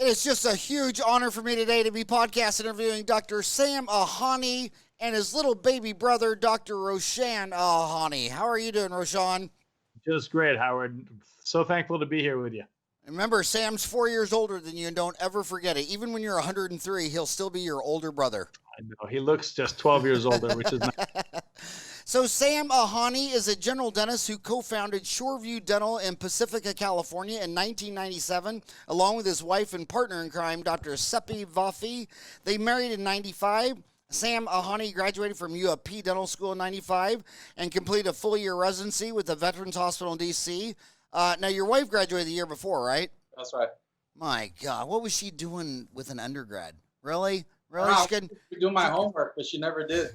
It's just a huge honor for me today to be podcast interviewing Dr. Sam Ahani and his little baby brother, Dr. Rowshan Ahani. How are you doing, Rowshan? Just great, Howard. So thankful to be here with you. Remember, Sam's 4 years older than you, and don't ever forget it. Even when you're 103, he'll still be your older brother. I know. He looks just 12 years older, which is nice. So Sam Ahani is a general dentist who co-founded Shoreview Dental in Pacifica, California in 1997, along with his wife and partner in crime, Dr. Sepi Vafi. They married in 95. Sam Ahani graduated from UP Dental School in 95 and completed a full-year residency with the Veterans Hospital in D.C. Now, your wife graduated the year before, right? That's right. My God, what was she doing with an undergrad? Really? I do my homework, but she never did.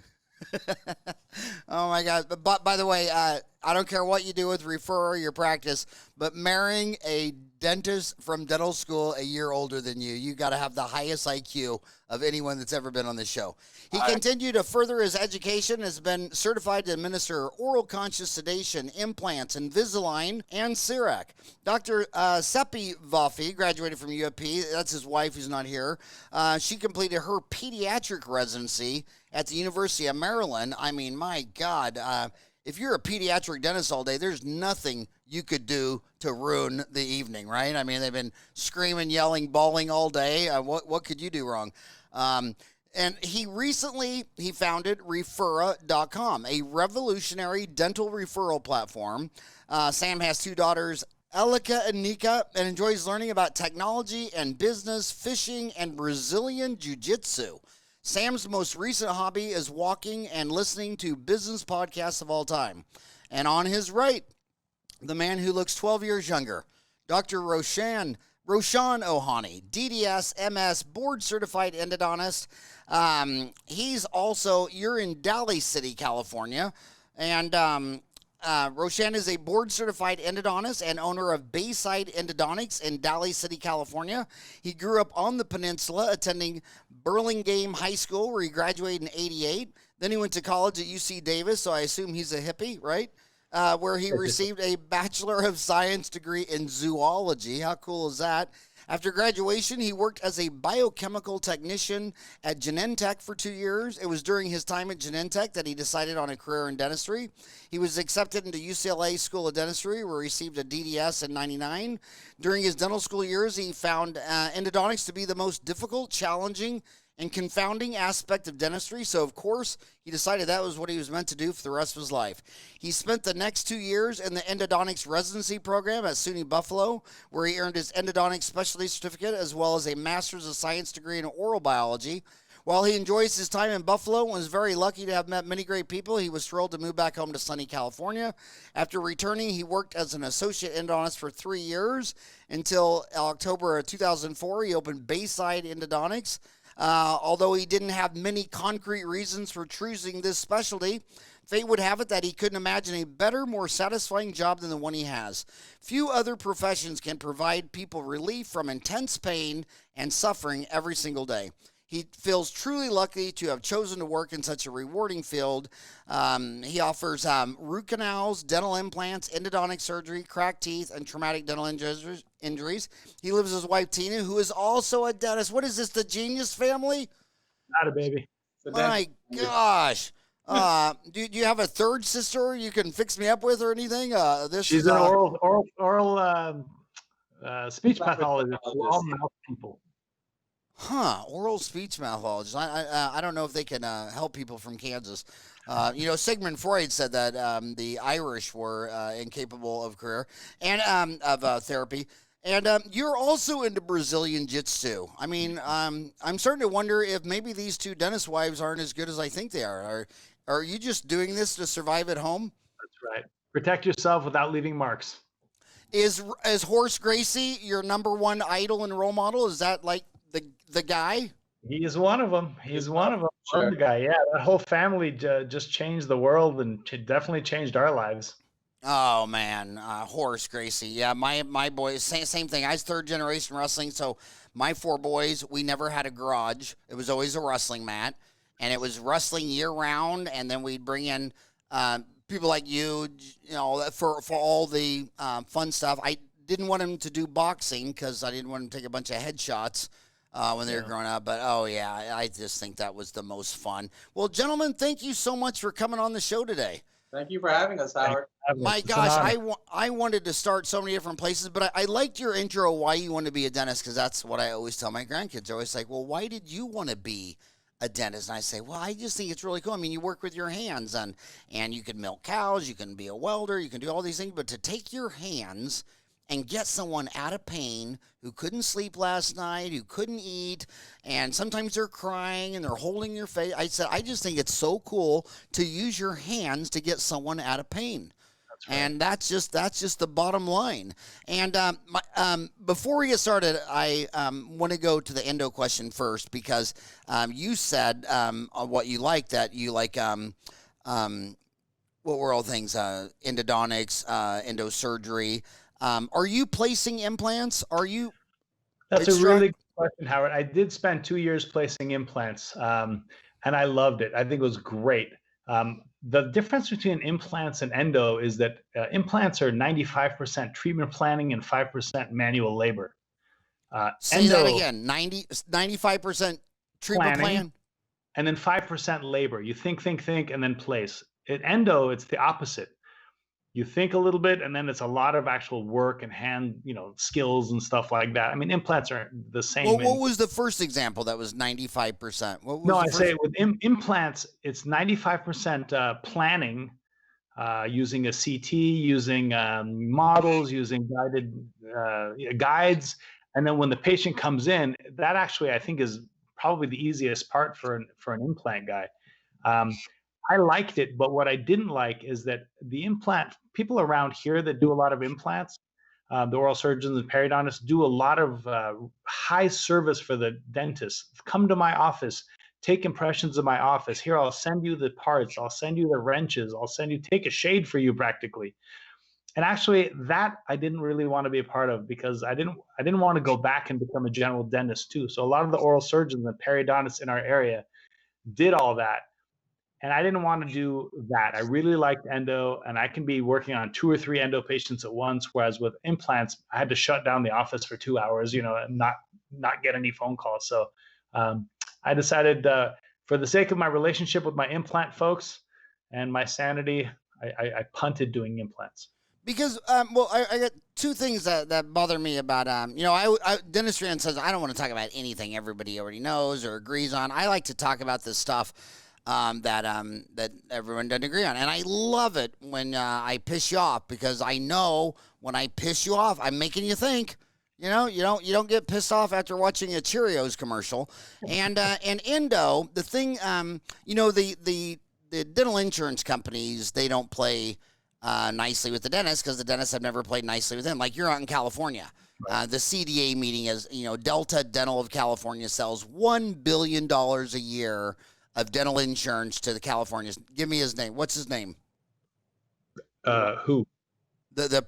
Oh my God. But by the way, I don't care what you do with referral or your practice, but marrying a dentist from dental school a year older than you got to have the highest IQ of anyone that's ever been on this show. He continued to further his education, has been certified to administer oral conscious sedation, implants, Invisalign, and CEREC. Dr. Sepi Vafi graduated from UAP. That's his wife who's not here. She completed her pediatric residency at the University of Maryland. I mean, my God, if you're a pediatric dentist all day, there's nothing you could do to ruin the evening, right? I mean, they've been screaming, yelling, bawling all day. What could you do wrong? And he founded Referra.com, a revolutionary dental referral platform. Sam has two daughters, Elika and Nikka, and enjoys learning about technology and business, fishing, and Brazilian Jui-Jitsu. Sam's most recent hobby is walking and listening to business podcasts of all time. And on his right, the man who looks 12 years younger, Dr. Rowshan Ahani, DDS, MS, board-certified endodontist. You're in Daly City, California, and Rowshan is a board-certified endodontist and owner of Bayside Endodontics in Daly City, California. He grew up on the peninsula, attending Burlingame High School, where he graduated in 88. Then he went to college at UC Davis, so I assume he's a hippie, right? Where he received a Bachelor of Science degree in zoology. How cool is that? After graduation, he worked as a biochemical technician at Genentech for 2 years. It was during his time at Genentech that he decided on a career in dentistry. He was accepted into UCLA School of Dentistry, where he received a DDS in 99. During his dental school years, he found endodontics to be the most difficult, challenging, and confounding aspect of dentistry, so of course he decided that was what he was meant to do for the rest of his life. He spent the next 2 years in the endodontics residency program at SUNY Buffalo, where he earned his endodontics specialty certificate as well as a master's of science degree in oral biology. While he enjoys his time in Buffalo and was very lucky to have met many great people, he was thrilled to move back home to sunny California. After returning, he worked as an associate endodontist for 3 years until October of 2004. He opened Bayside Endodontics. Although he didn't have many concrete reasons for choosing this specialty, fate would have it that he couldn't imagine a better, more satisfying job than the one he has. Few other professions can provide people relief from intense pain and suffering every single day. He feels truly lucky to have chosen to work in such a rewarding field. He offers root canals, dental implants, endodontic surgery, cracked teeth, and traumatic dental injuries. He lives with his wife, Tina, who is also a dentist. What is this, the Genius family? Not a baby. My gosh. Do you have a third sister you can fix me up with or anything? She's an oral speech pathologist for all mouth people. Oral speech pathologist. I don't know if they can help people from Kansas. Sigmund Freud said that the Irish were incapable of career and of therapy. And you're also into Brazilian Jitsu. I mean, I'm starting to wonder if maybe these two dentist wives aren't as good as I think they are. Are you just doing this to survive at home? That's right. Protect yourself without leaving marks. Is Horace Gracie your number one idol and role model? Is that like the guy? He is one of them. He's one of them. Sure. The guy. Yeah, that whole family just changed the world and definitely changed our lives. Oh man, Horace Gracie. Yeah, my boys, same thing. I was third generation wrestling, so my 4 boys, we never had a garage. It was always a wrestling mat, and it was wrestling year round. And then we'd bring in people like you know, for all the fun stuff. I didn't want him to do boxing because I didn't want him to take a bunch of headshots when they were growing up. But, oh, yeah, I just think that was the most fun. Well, gentlemen, thank you so much for coming on the show today. Thank you for having us, Howard. My gosh, I wanted to start so many different places, but I liked your intro, why you want to be a dentist, because that's what I always tell my grandkids. They're always like, well, why did you want to be a dentist? And I say, well, I just think it's really cool. I mean, you work with your hands, and you can milk cows, you can be a welder, you can do all these things, but to take your hands and get someone out of pain who couldn't sleep last night, who couldn't eat, and sometimes they're crying and they're holding your face. I said, I just think it's so cool to use your hands to get someone out of pain. That's right. And that's just the bottom line. And before we get started, I want to go to the endo question first, because you said what you like, that you like what were all things, endodontics, endosurgery. Are you placing implants? That's a really good question, Howard. I did spend 2 years placing implants, and I loved it. I think it was great. The difference between implants and endo is that implants are 95% treatment planning and 5% manual labor. Say that again, 95% treatment plan? And then 5% labor. You think, and then place. At endo, it's the opposite. You think a little bit, and then it's a lot of actual work and hand, skills and stuff like that. I mean, implants are the same. Well, what was the first example that was 95%? No, I say with implants, it's 95% planning, using a CT, using models, using guides. And then when the patient comes in, that actually, I think, is probably the easiest part for an implant guy. I liked it, but what I didn't like is that the implant people around here that do a lot of implants, the oral surgeons and periodontists, do a lot of high service for the dentist. Come to my office, take impressions of my office. Here, I'll send you the parts. I'll send you the wrenches. I'll take a shade for you practically. And actually, that I didn't really want to be a part of, because I didn't want to go back and become a general dentist too. So a lot of the oral surgeons and periodontists in our area did all that. And I didn't want to do that. I really liked endo, and I can be working on 2 or 3 endo patients at once. Whereas with implants, I had to shut down the office for 2 hours, and not get any phone calls. So I decided, for the sake of my relationship with my implant folks and my sanity, I punted doing implants. Because, I got 2 things that bother me about, Dentistry Uncensored. I don't want to talk about anything everybody already knows or agrees on. I like to talk about this stuff that everyone doesn't agree on. And I love it when I piss you off, because I know when I piss you off, I'm making you think. You don't get pissed off after watching a Cheerios commercial. And endo, the thing, the dental insurance companies, they don't play nicely with the dentists, because the dentists have never played nicely with them. Like, you're out in California. Right. The CDA meeting is, Delta Dental of California sells $1 billion a year of dental insurance to the Californians. Give me his name. What's his name? Who? The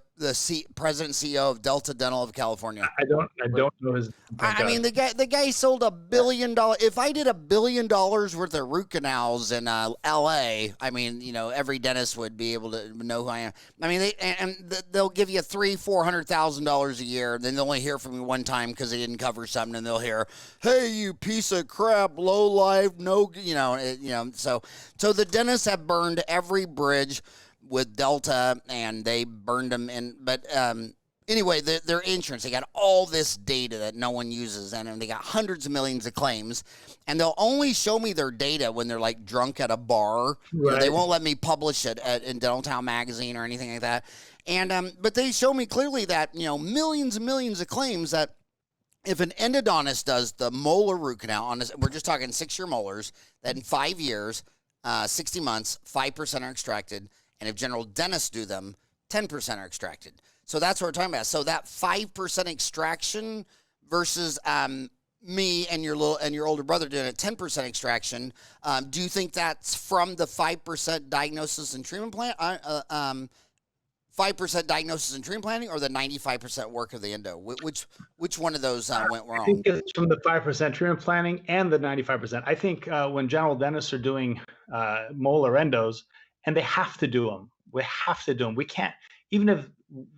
president and CEO of Delta Dental of California. I don't know his name. I mean, the guy sold $1 billion. If I did $1 billion worth of root canals in L.A., I mean, every dentist would be able to know who I am. I mean, they'll give you $300,000-$400,000 a year. Then they'll only hear from you one time because they didn't cover something, and they'll hear, "Hey, you piece of crap, low life, no," So the dentists have burned every bridge with Delta, and they burned them in. But anyway, their insurance, they got all this data that no one uses, and they got hundreds of millions of claims, and they'll only show me their data when they're like drunk at a bar. Right. They won't let me publish it in Dental Town magazine or anything like that. And but they show me clearly that millions and millions of claims, that if an endodontist does the molar root canal we're just talking 6-year molars, that in 5 years, 60 months, 5% are extracted. And if general dentists do them, 10% are extracted. So that's what we're talking about. So that 5% extraction versus me and your older brother doing a 10% extraction. Do you think that's from the 5% diagnosis and treatment plan? 5% diagnosis and treatment planning, or the 95% work of the endo? Which one of those went wrong? I think it's from the 5% treatment planning and the 95%. I think when general dentists are doing molar endos, and they have to do them. We have to do them. We can't, even if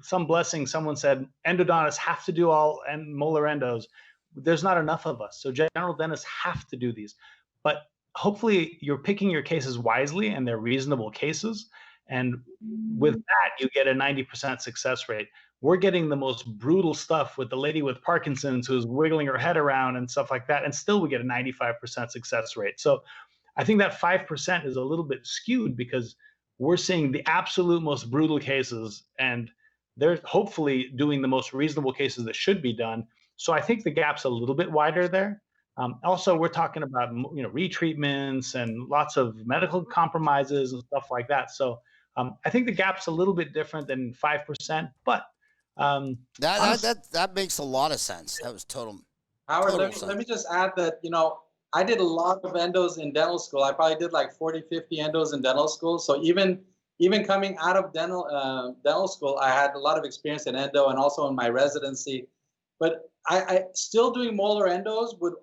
some blessing, someone said endodontists have to do all and molar endos, there's not enough of us. So general dentists have to do these. But hopefully you're picking your cases wisely and they're reasonable cases. And with that, you get a 90% success rate. We're getting the most brutal stuff with the lady with Parkinson's who's wiggling her head around and stuff like that. And still we get a 95% success rate. So I think that 5% is a little bit skewed because we're seeing the absolute most brutal cases and they're hopefully doing the most reasonable cases that should be done. So I think the gap's a little bit wider there. Also, we're talking about retreatments and lots of medical compromises and stuff like that. So I think the gap's a little bit different than 5%, but that makes a lot of sense. That was total. Howard, let me just add that I did a lot of endos in dental school. I probably did like 40, 50 endos in dental school. So even coming out of dental school, I had a lot of experience in endo and also in my residency. But I still doing molar endos would,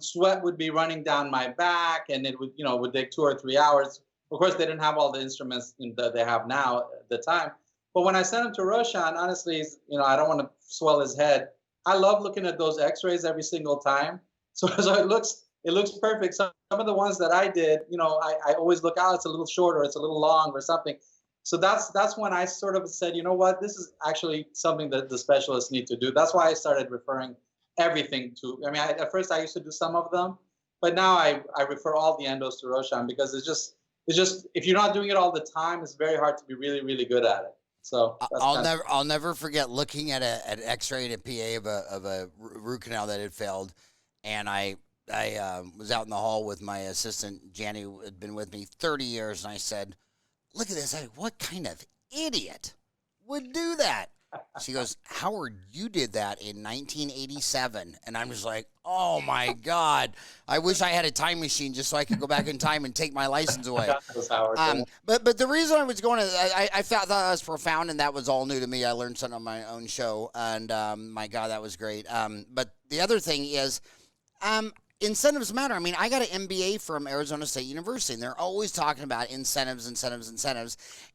sweat would be running down my back and it would take 2 or 3 hours. Of course, they didn't have all the instruments that they have now at the time. But when I sent him to Rowshan, honestly, I don't want to swell his head. I love looking at those x-rays every single time. So it looks perfect. Some of the ones that I did, I always look out, it's a little short or it's a little long or something. So that's when I sort of said, you know what, this is actually something that the specialists need to do. That's why I started referring everything to, at first I used to do some of them, but now I refer all the endos to Rowshan because it's just, if you're not doing it all the time, it's very hard to be really, really good at it. So I'll never forget looking at an X-ray and a PA of a root canal that had failed, and I was out in the hall with my assistant Janny, who had been with me 30 years, and I said, "Look at this! What kind of idiot would do that?" She goes, "Howard, you did that in 1987," and I'm just like, "Oh my God! I wish I had a time machine just so I could go back in time and take my license away." But the reason I was going to, I thought that was profound, and that was all new to me. I learned something on my own show, and my God, that was great. But the other thing is, incentives matter. I got an MBA from Arizona State University, and they're always talking about incentives.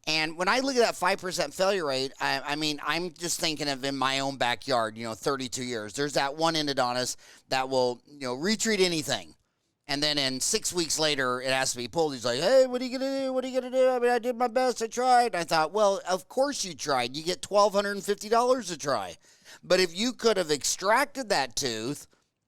And when I look at that 5% failure rate, I'm just thinking of in my own backyard, 32 years. There's that one endodontist that will, retreat anything. And then in 6 weeks later, it has to be pulled. He's like, "Hey, what are you going to do? What are you going to do? I did my best. I tried." And I thought, well, of course you tried. You get $1,250 to try. But if you could have extracted that tooth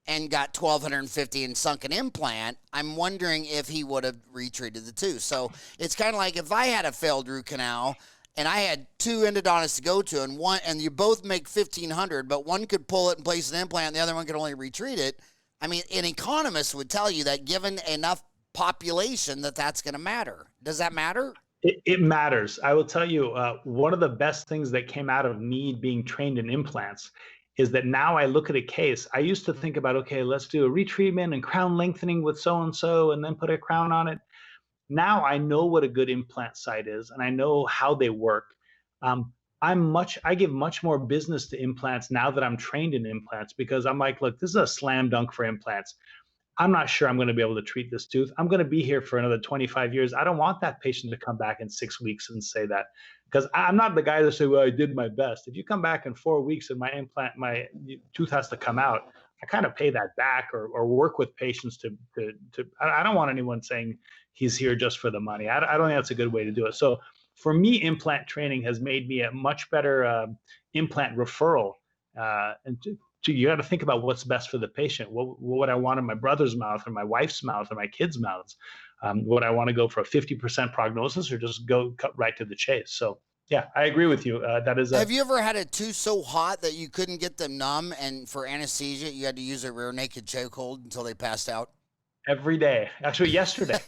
and got $1,250 and sunk an implant, I'm wondering if he would have retreated the tooth. So it's kind of like if I had a failed root canal and I had 2 endodontists to go to, and you both make $1,500, but one could pull it and place an implant, and the other one could only retreat it. An economist would tell you that given enough population that's going to matter. Does that matter? It matters. I will tell you, one of the best things that came out of me being trained in implants is that now I look at a case. I used to think about, okay, let's do a retreatment and crown lengthening with so-and-so and then put a crown on it. Now I know what a good implant site is and I know how they work. I give much more business to implants now that I'm trained in implants because I'm like, look, this is a slam dunk for implants. I'm not sure I'm going to be able to treat this tooth. I'm going to be here for another 25 years. I don't want that patient to come back in 6 weeks and say that, because I'm not the guy that say, well, I did my best. If you come back in 4 weeks and my tooth has to come out, I kind of pay that back or work with patients to I don't want anyone saying he's here just for the money. I don't think that's a good way to do it. So for me, implant training has made me a much better implant referral. You got to think about what's best for the patient. What would I want in my brother's mouth or my wife's mouth or my kids' mouths? Would I want to go for a 50% prognosis or just cut right to the chase? So yeah, I agree with you. Have you ever had a tooth so hot that you couldn't get them numb, and for anesthesia you had to use a rear naked chokehold until they passed out? Every day, actually yesterday.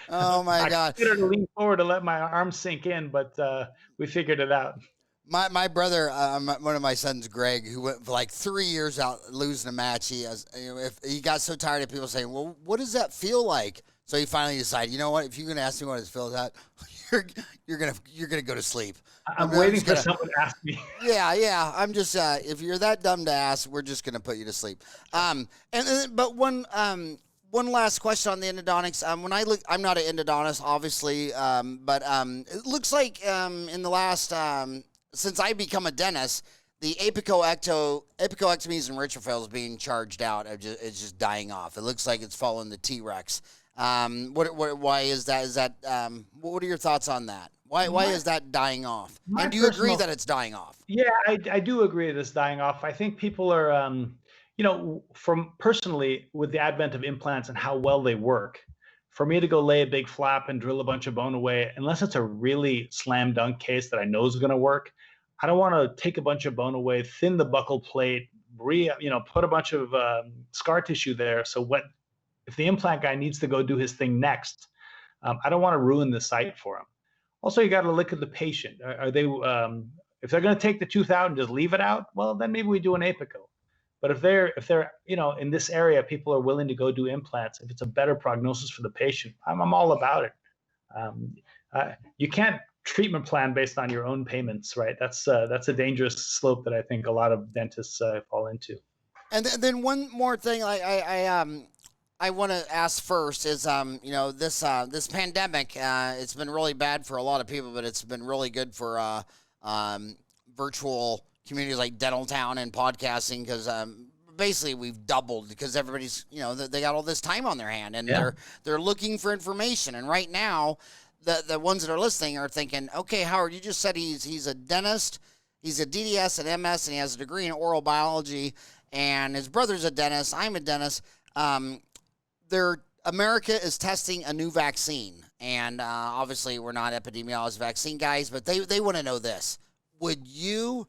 Oh my God! I considered to lean forward to let my arms sink in, but we figured it out. My brother, one of my sons, Greg, who went for like 3 years out losing a match, if he got so tired of people saying, "Well, what does that feel like?" So he finally decided, you know what? If you're gonna ask me what it feels like, you're gonna go to sleep. I'm waiting for someone to ask me. Yeah. I'm just if you're that dumb to ask, we're just gonna put you to sleep. But One last question on the endodontics. When I look, I'm not an endodontist, obviously, but it looks like in the last, since I become a dentist, the apicocectomies and referrals being charged out. It's just dying off. It looks like it's following the T-Rex. Why is that? Is that what are your thoughts on that? Why is that dying off? And do you agree that it's dying off? Yeah, I do agree that it's dying off. I think people are, from personally with the advent of implants and how well they work, for me to go lay a big flap and drill a bunch of bone away, unless it's a really slam dunk case that I know is going to work, I don't want to take a bunch of bone away, thin the buccal plate, put a bunch of scar tissue there. So if the implant guy needs to go do his thing next, I don't want to ruin the site for him. Also, you got to look at the patient. Are they, if they're going to take the tooth out and just leave it out, well, then maybe we do an apico. But if they're, in this area, people are willing to go do implants. If it's a better prognosis for the patient, I'm all about it. You can't treatment plan based on your own payments, right? That's a dangerous slope that I think a lot of dentists fall into. And then one more thing I want to ask first is, this pandemic, it's been really bad for a lot of people, but it's been really good for virtual communities like Dental Town and podcasting, because basically we've doubled, because everybody's, they got all this time on their hand, and they're looking for information. And right now, the ones that are listening are thinking, okay, Howard, you just said he's a dentist, he's a DDS and MS, and he has a degree in oral biology, and his brother's a dentist, I'm a dentist. America is testing a new vaccine, and obviously we're not epidemiologist vaccine guys, but they want to know this. Would you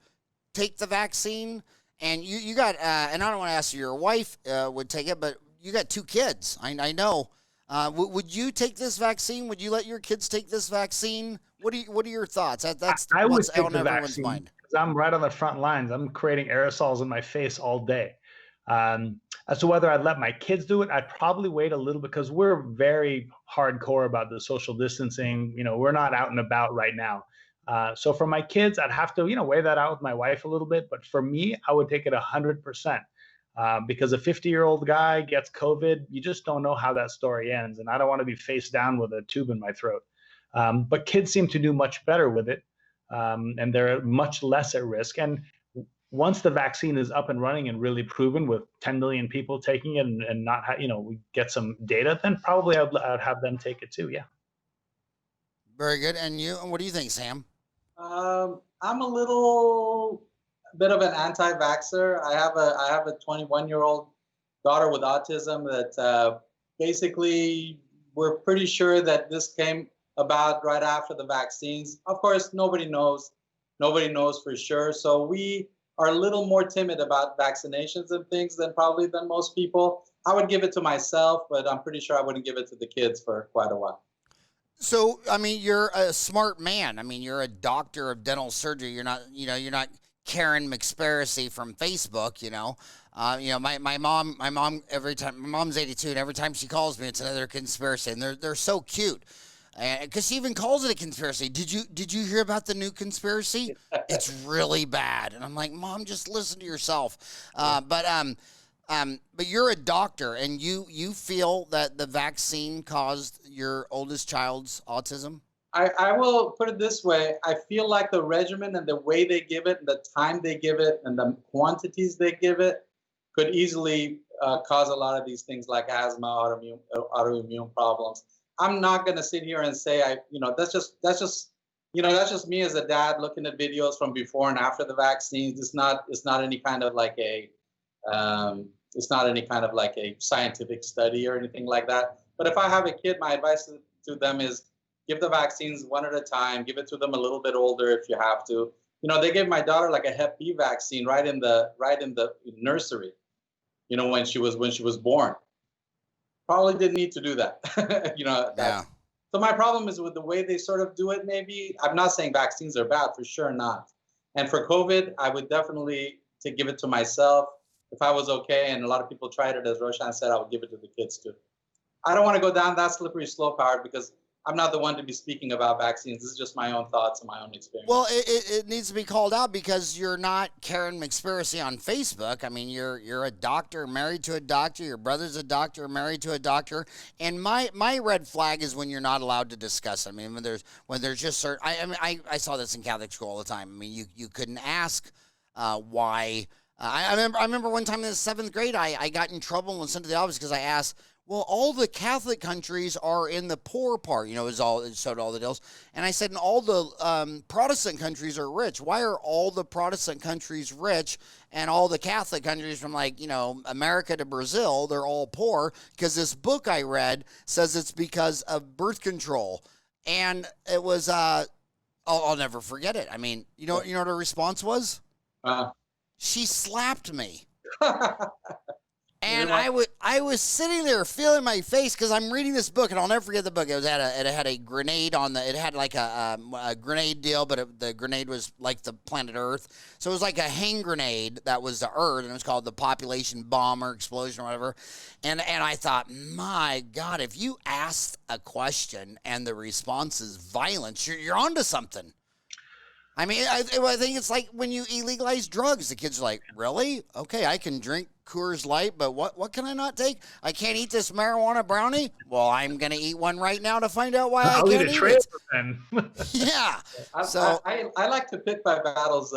take the vaccine? And you got, and I don't want to ask if your wife would take it, but you got 2 kids. I know. Would you take this vaccine? Would you let your kids take this vaccine? What are your thoughts? That's what's on everyone's mind. I'm right on the front lines. I'm creating aerosols in my face all day. As to whether I'd let my kids do it, I'd probably wait a little, because we're very hardcore about the social distancing. We're not out and about right now. So for my kids, I'd have to, weigh that out with my wife a little bit. But for me, I would take it 100%. Because a 50-year-old guy gets COVID, you just don't know how that story ends. And I don't want to be face down with a tube in my throat. But kids seem to do much better with it. And they're much less at risk. And once the vaccine is up and running and really proven with 10 million people taking it and not, we get some data, then probably I'd have them take it too. Yeah. Very good. And you, what do you think, Sam? I'm a little bit of an anti-vaxxer. I have a 21-year-old daughter with autism that basically we're pretty sure that this came about right after the vaccines. Of course, nobody knows for sure. So we are a little more timid about vaccinations and things than most people. I would give it to myself, but I'm pretty sure I wouldn't give it to the kids for quite a while. So, I mean, you're a smart man. I mean, you're a doctor of dental surgery. You're not Karen McSparity from Facebook, my mom, every time, my mom's 82, and every time she calls me, it's another conspiracy, and they're so cute. Because she even calls it a conspiracy. Did you hear about the new conspiracy? It's really bad. And I'm like, Mom, just listen to yourself. But you're a doctor, and you feel that the vaccine caused your oldest child's autism? I will put it this way. I feel like the regimen and the way they give it, and the time they give it, and the quantities they give it could easily cause a lot of these things like asthma, autoimmune problems. I'm not going to sit here and say that's just me as a dad looking at videos from before and after the vaccines. It's not any kind of like a scientific study or anything like that. But if I have a kid, my advice to them is give the vaccines one at a time. Give it to them a little bit older if you have to. They gave my daughter like a Hep B vaccine right in the nursery. When she was born. Probably didn't need to do that. Yeah. So my problem is with the way they sort of do it. Maybe I'm not saying vaccines are bad, for sure not. And for COVID, I would definitely give it to myself if I was okay. And a lot of people tried it, as Rowshan said. I would give it to the kids too. I don't want to go down that slippery slope, Howard, because I'm not the one to be speaking about vaccines. This is just my own thoughts and my own experience. Well, it needs to be called out because you're not Karen McSpiracy on Facebook. I mean, you're a doctor, married to a doctor. Your brother's a doctor, married to a doctor. And my red flag is when you're not allowed to discuss. I mean, when there's just certain. I saw this in Catholic school all the time. I mean, you couldn't ask why. I remember one time in the 7th grade, I got in trouble and was sent to the office because I asked, well, all the Catholic countries are in the poor part, it showed all the deals. And I said, and all the Protestant countries are rich. Why are all the Protestant countries rich and all the Catholic countries from America to Brazil, they're all poor? Because this book I read says it's because of birth control. And it was, I'll never forget it. I mean, you know what her response was? She slapped me. And I was sitting there feeling my face because I'm reading this book, and I'll never forget the book. It had a grenade on it had like a grenade deal, but the grenade was like the planet Earth. So it was like a hand grenade that was the Earth, and it was called the population bomb or explosion or whatever. And I thought, my God, if you ask a question and the response is violence, you're onto something. I mean, I think it's like when you illegalize drugs. The kids are like, really? Okay, I can drink Coors Light, but what can I not take? I can't eat this marijuana brownie? Well, I'm going to eat one right now to find out why I can't eat it. Then. Yeah. I like to pick my battles,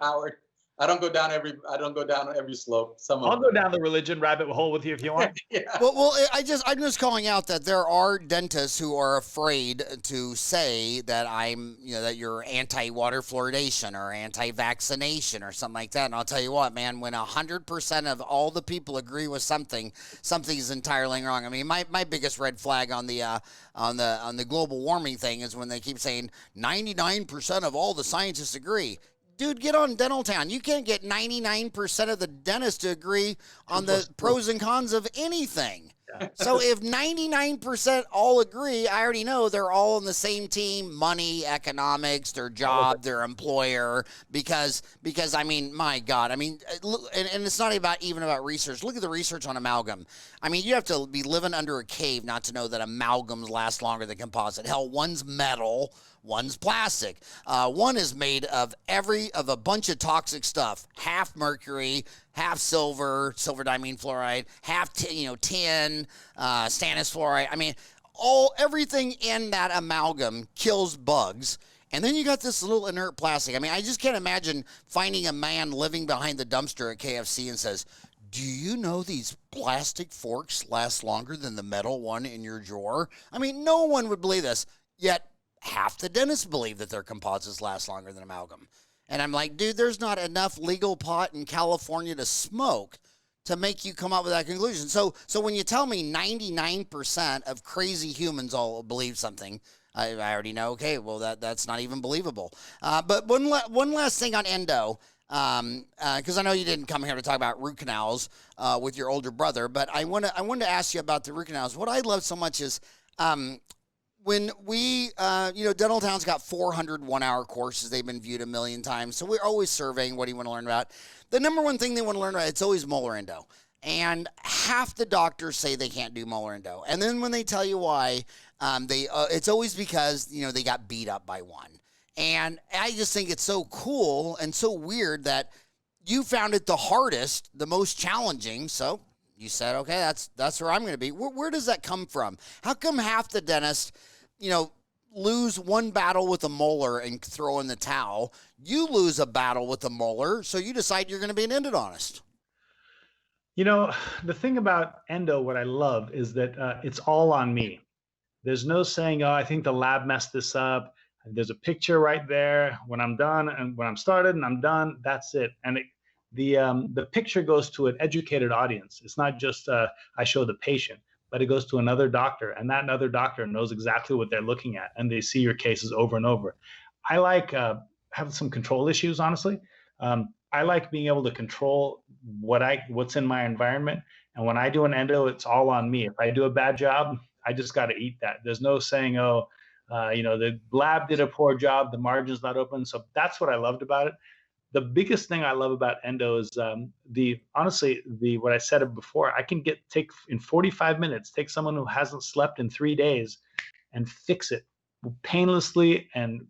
Howard. I don't go down every slope. I'll go down the religion rabbit hole with you if you want. Yeah. Well, I'm just calling out that there are dentists who are afraid to say that that you're anti-water fluoridation or anti-vaccination or something like that. And I'll tell you what, man, when 100% of all the people agree with something is entirely wrong. I mean, my biggest red flag on the global warming thing is when they keep saying 99% of all the scientists agree. Dude, get on Dental Town. You can't get 99% of the dentists to agree on the pros and cons of anything. Yeah. So if 99% all agree, I already know they're all on the same team: money, economics, their job, their employer. Because I mean, my God, I mean, and it's not even about research. Look at the research on amalgam. I mean, you have to be living under a cave not to know that amalgams last longer than composite. Hell, one's metal. One's plastic. One is made of a bunch of toxic stuff. Half mercury, half silver diamine fluoride, half tin, stannous fluoride. I mean, everything in that amalgam kills bugs. And then you got this little inert plastic. I mean, I just can't imagine finding a man living behind the dumpster at KFC and says, do you know these plastic forks last longer than the metal one in your drawer? I mean, no one would believe this. Yet half the dentists believe that their composites last longer than amalgam. And I'm like, dude, there's not enough legal pot in California to smoke to make you come up with that conclusion. So when you tell me 99% of crazy humans all believe something, I already know, okay, well, that's not even believable. But one last thing on endo, because I know you didn't come here to talk about root canals with your older brother, but I wanted to ask you about the root canals. What I love so much is when we, Dental Town's got 400 one-hour courses. They've been viewed 1 million times. So we're always surveying what do you want to learn about. The number one thing they want to learn about, it's always molar endo. And half the doctors say they can't do molar endo. And then when they tell you why, it's always because, they got beat up by one. And I just think it's so cool and so weird that you found it the hardest, the most challenging. So you said, okay, that's where I'm going to be. Where does that come from? How come half the dentists, lose one battle with a molar and throw in the towel? You lose a battle with a molar, so you decide you're going to be an endodontist. The thing about endo, what I love is that it's all on me. There's no saying, oh, I think the lab messed this up. There's a picture right there when I'm done, and when I'm started and I'm done, that's it. And the picture goes to an educated audience. It's not just I show the patient, but it goes to another doctor, and that other doctor knows exactly what they're looking at, and they see your cases over and over. I like have some control issues, honestly. I like being able to control what's in my environment, and when I do an endo, it's all on me. If I do a bad job, I just got to eat that. There's no saying, the lab did a poor job, the margin's not open. So that's what I loved about it. The biggest thing I love about endo is what I said before. I can take in 45 minutes, take someone who hasn't slept in 3 days and fix it painlessly and,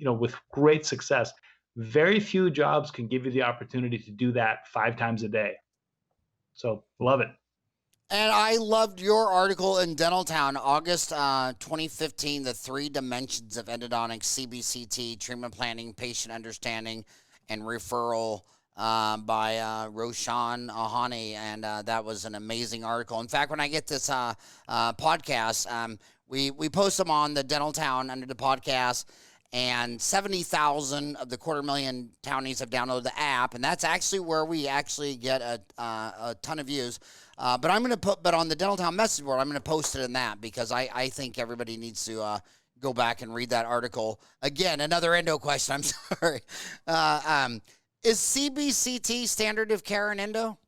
with great success. Very few jobs can give you the opportunity to do that 5 times a day. So love it. And I loved your article in Dental Town, August 2015, The 3 Dimensions of Endodontics, CBCT, Treatment Planning, Patient Understanding, and Referral by Rowshan Ahani. And that was an amazing article. In fact, when I get this podcast, we post them on the Dental Town under the podcast, and 70,000 of the 250,000 townies have downloaded the app, and that's actually where we actually get a ton of views. But I'm going to but on the Dental Town message board, I'm going to post it in that, because I think everybody needs to go back and read that article. Again, another endo question. I'm sorry. Is CBCT standard of care in endo?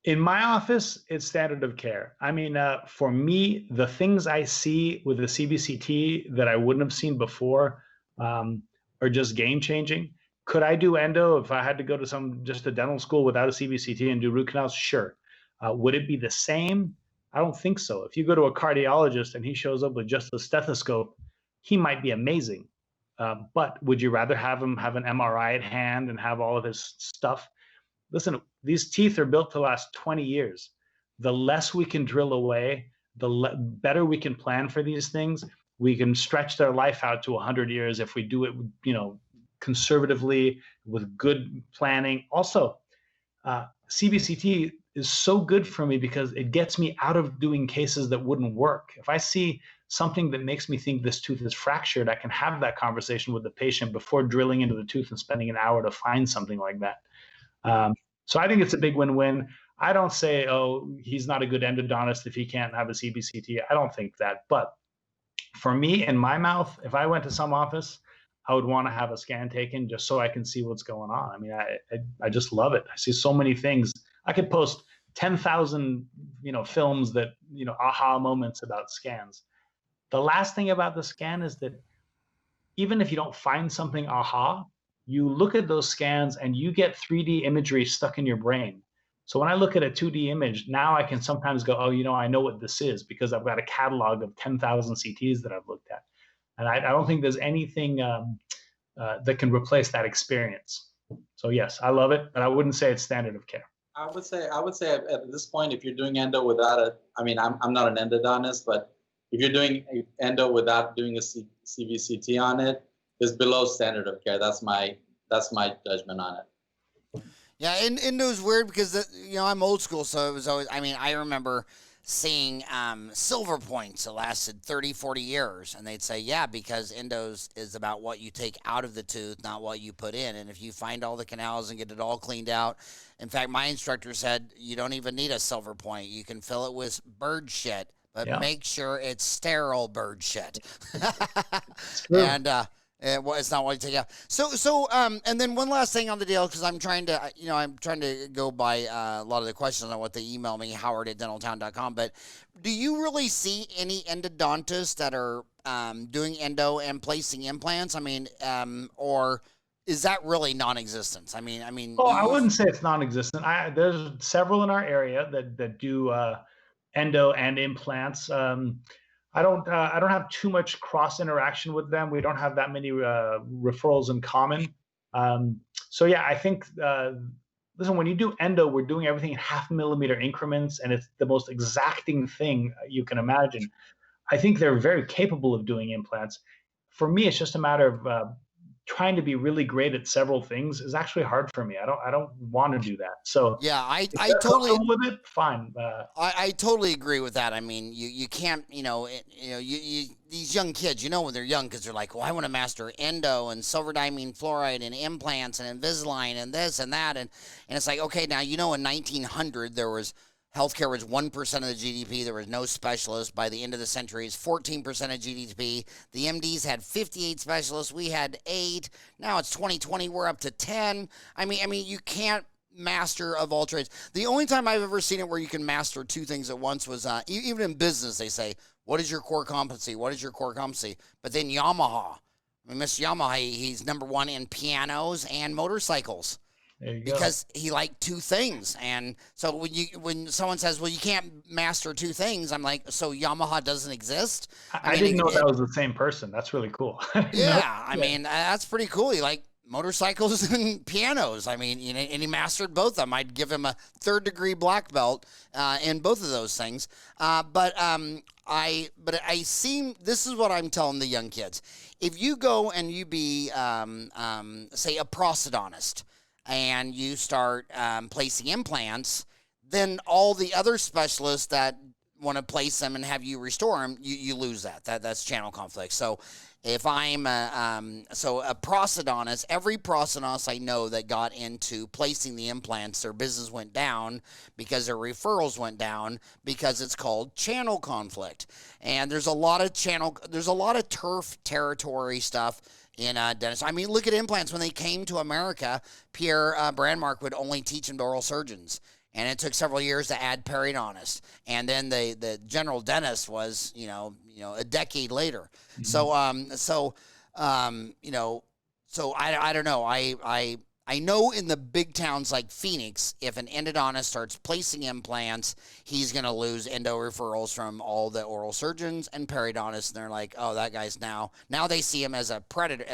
In my office, it's standard of care. I mean, for me, the things I see with the CBCT that I wouldn't have seen before are just game changing. Could I do endo if I had to go to just a dental school without a CBCT and do root canals? Sure. Would it be the same? I don't think so. If you go to a cardiologist and he shows up with just a stethoscope, he might be amazing. But would you rather have him have an MRI at hand and have all of his stuff? Listen, these teeth are built to last 20 years. The less we can drill away, the better we can plan for these things. We can stretch their life out to 100 years if we do it, conservatively with good planning. Also, CBCT is so good for me because it gets me out of doing cases that wouldn't work. If I see something that makes me think this tooth is fractured, I can have that conversation with the patient before drilling into the tooth and spending an hour to find something like that. So I think it's a big win-win. I don't say, oh, he's not a good endodontist if he can't have a CBCT. I don't think that. But for me, in my mouth, if I went to some office, I would want to have a scan taken just so I can see what's going on. I mean, I just love it. I see so many things. I could post 10,000, films that, aha moments about scans. The last thing about the scan is that even if you don't find something aha, you look at those scans and you get 3D imagery stuck in your brain. So when I look at a 2D image, now I can sometimes go, oh, I know what this is because I've got a catalog of 10,000 CTs that I've looked at. And I don't think there's anything that can replace that experience. So yes, I love it, but I wouldn't say it's standard of care. I would say at this point, if you're doing endo without I'm not an endodontist, but if you're doing endo without doing a CBCT on it, is below standard of care. That's my judgment on it. Yeah, endo's weird because I'm old school, so it was always. I remember seeing silver points that lasted 30, 40 years, and they'd say, yeah, because endos is about what you take out of the tooth, not what you put in. And if you find all the canals and get it all cleaned out, in fact, my instructor said you don't even need a silver point. You can fill it with bird shit, but make sure it's sterile bird shit. And it's not what you take out. So, and then one last thing on the deal, because I'm trying to go by a lot of the questions on what they email me, howard@dentaltown.com. But do you really see any endodontists that are doing endo and placing implants? Or is that really non-existent? I wouldn't say it's non-existent. There's several in our area that do endo and implants. I don't have too much cross interaction with them. We don't have that many referrals in common. So yeah, I think, listen, when you do endo, we're doing everything in 0.5 millimeter increments, and it's the most exacting thing you can imagine. I think they're very capable of doing implants. For me, it's just a matter of trying to be really great at several things is actually hard for me. I don't want to do that. So yeah, I totally with it. Fine. I totally agree with that. I mean, you can't, these young kids, when they're young, because they're like, well, I want to master endo and silver diamine fluoride and implants and Invisalign and this and that. And it's like, okay, now, in 1900, healthcare was 1% of the GDP. There was no specialists. By the end of the century, it's 14% of GDP. The MDs had 58 specialists. We had 8. Now it's 2020. We're up to 10. I mean, you can't master of all trades. The only time I've ever seen it where you can master 2 things at once was even in business. They say, what is your core competency? What is your core competency? But then Yamaha. Mr. Yamaha, he's number 1 in pianos and motorcycles. There you go. Because he liked two things. And so when someone says, well, you can't master two things, I'm like, so Yamaha doesn't exist? I didn't know that was the same person. That's really cool. Yeah, I mean, that's pretty cool. He liked motorcycles and pianos. I mean, you know, and he mastered both of them. I'd give him a 3rd-degree black belt in both of those things. But this is what I'm telling the young kids. If you go and you be, say, a prosthodontist, and you start placing implants, then all the other specialists that want to place them and have you restore them, you lose that. That's channel conflict. So if I'm a prosthodontist, every prosthodontist I know that got into placing the implants, their business went down because their referrals went down because it's called channel conflict. And there's a lot of turf territory stuff in dentistry. I mean, look at implants. When they came to America, Pierre Brandmark would only teach them to oral surgeons. And it took several years to add periodontists. And then the general dentist was, you know, a decade later. Mm-hmm. So I don't know. I know in the big towns like Phoenix, if an endodontist starts placing implants, he's going to lose endo referrals from all the oral surgeons and periodontists. And they're like, oh, that guy's now they see him as a predator,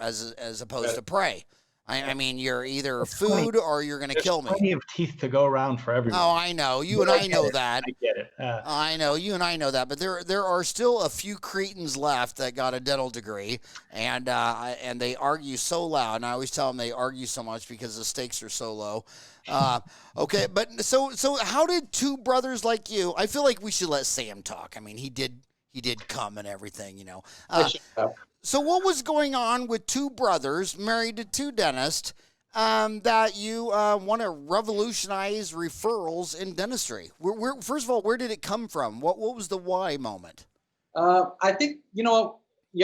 as opposed to prey. I mean, you're either food or you're going to kill me. There's plenty of teeth to go around for everyone. Oh, I know. You and I know that. I get it. I know. You and I know that. But there are still a few cretins left that got a dental degree, and they argue so loud. And I always tell them they argue so much because the stakes are so low. Okay, but so how did two brothers like you? I feel like we should let Sam talk. I mean, he did come and everything, you know. So what was going on with two brothers married to two dentists that you want to revolutionize referrals in dentistry? First of all, where did it come from? What was the why moment? I think, you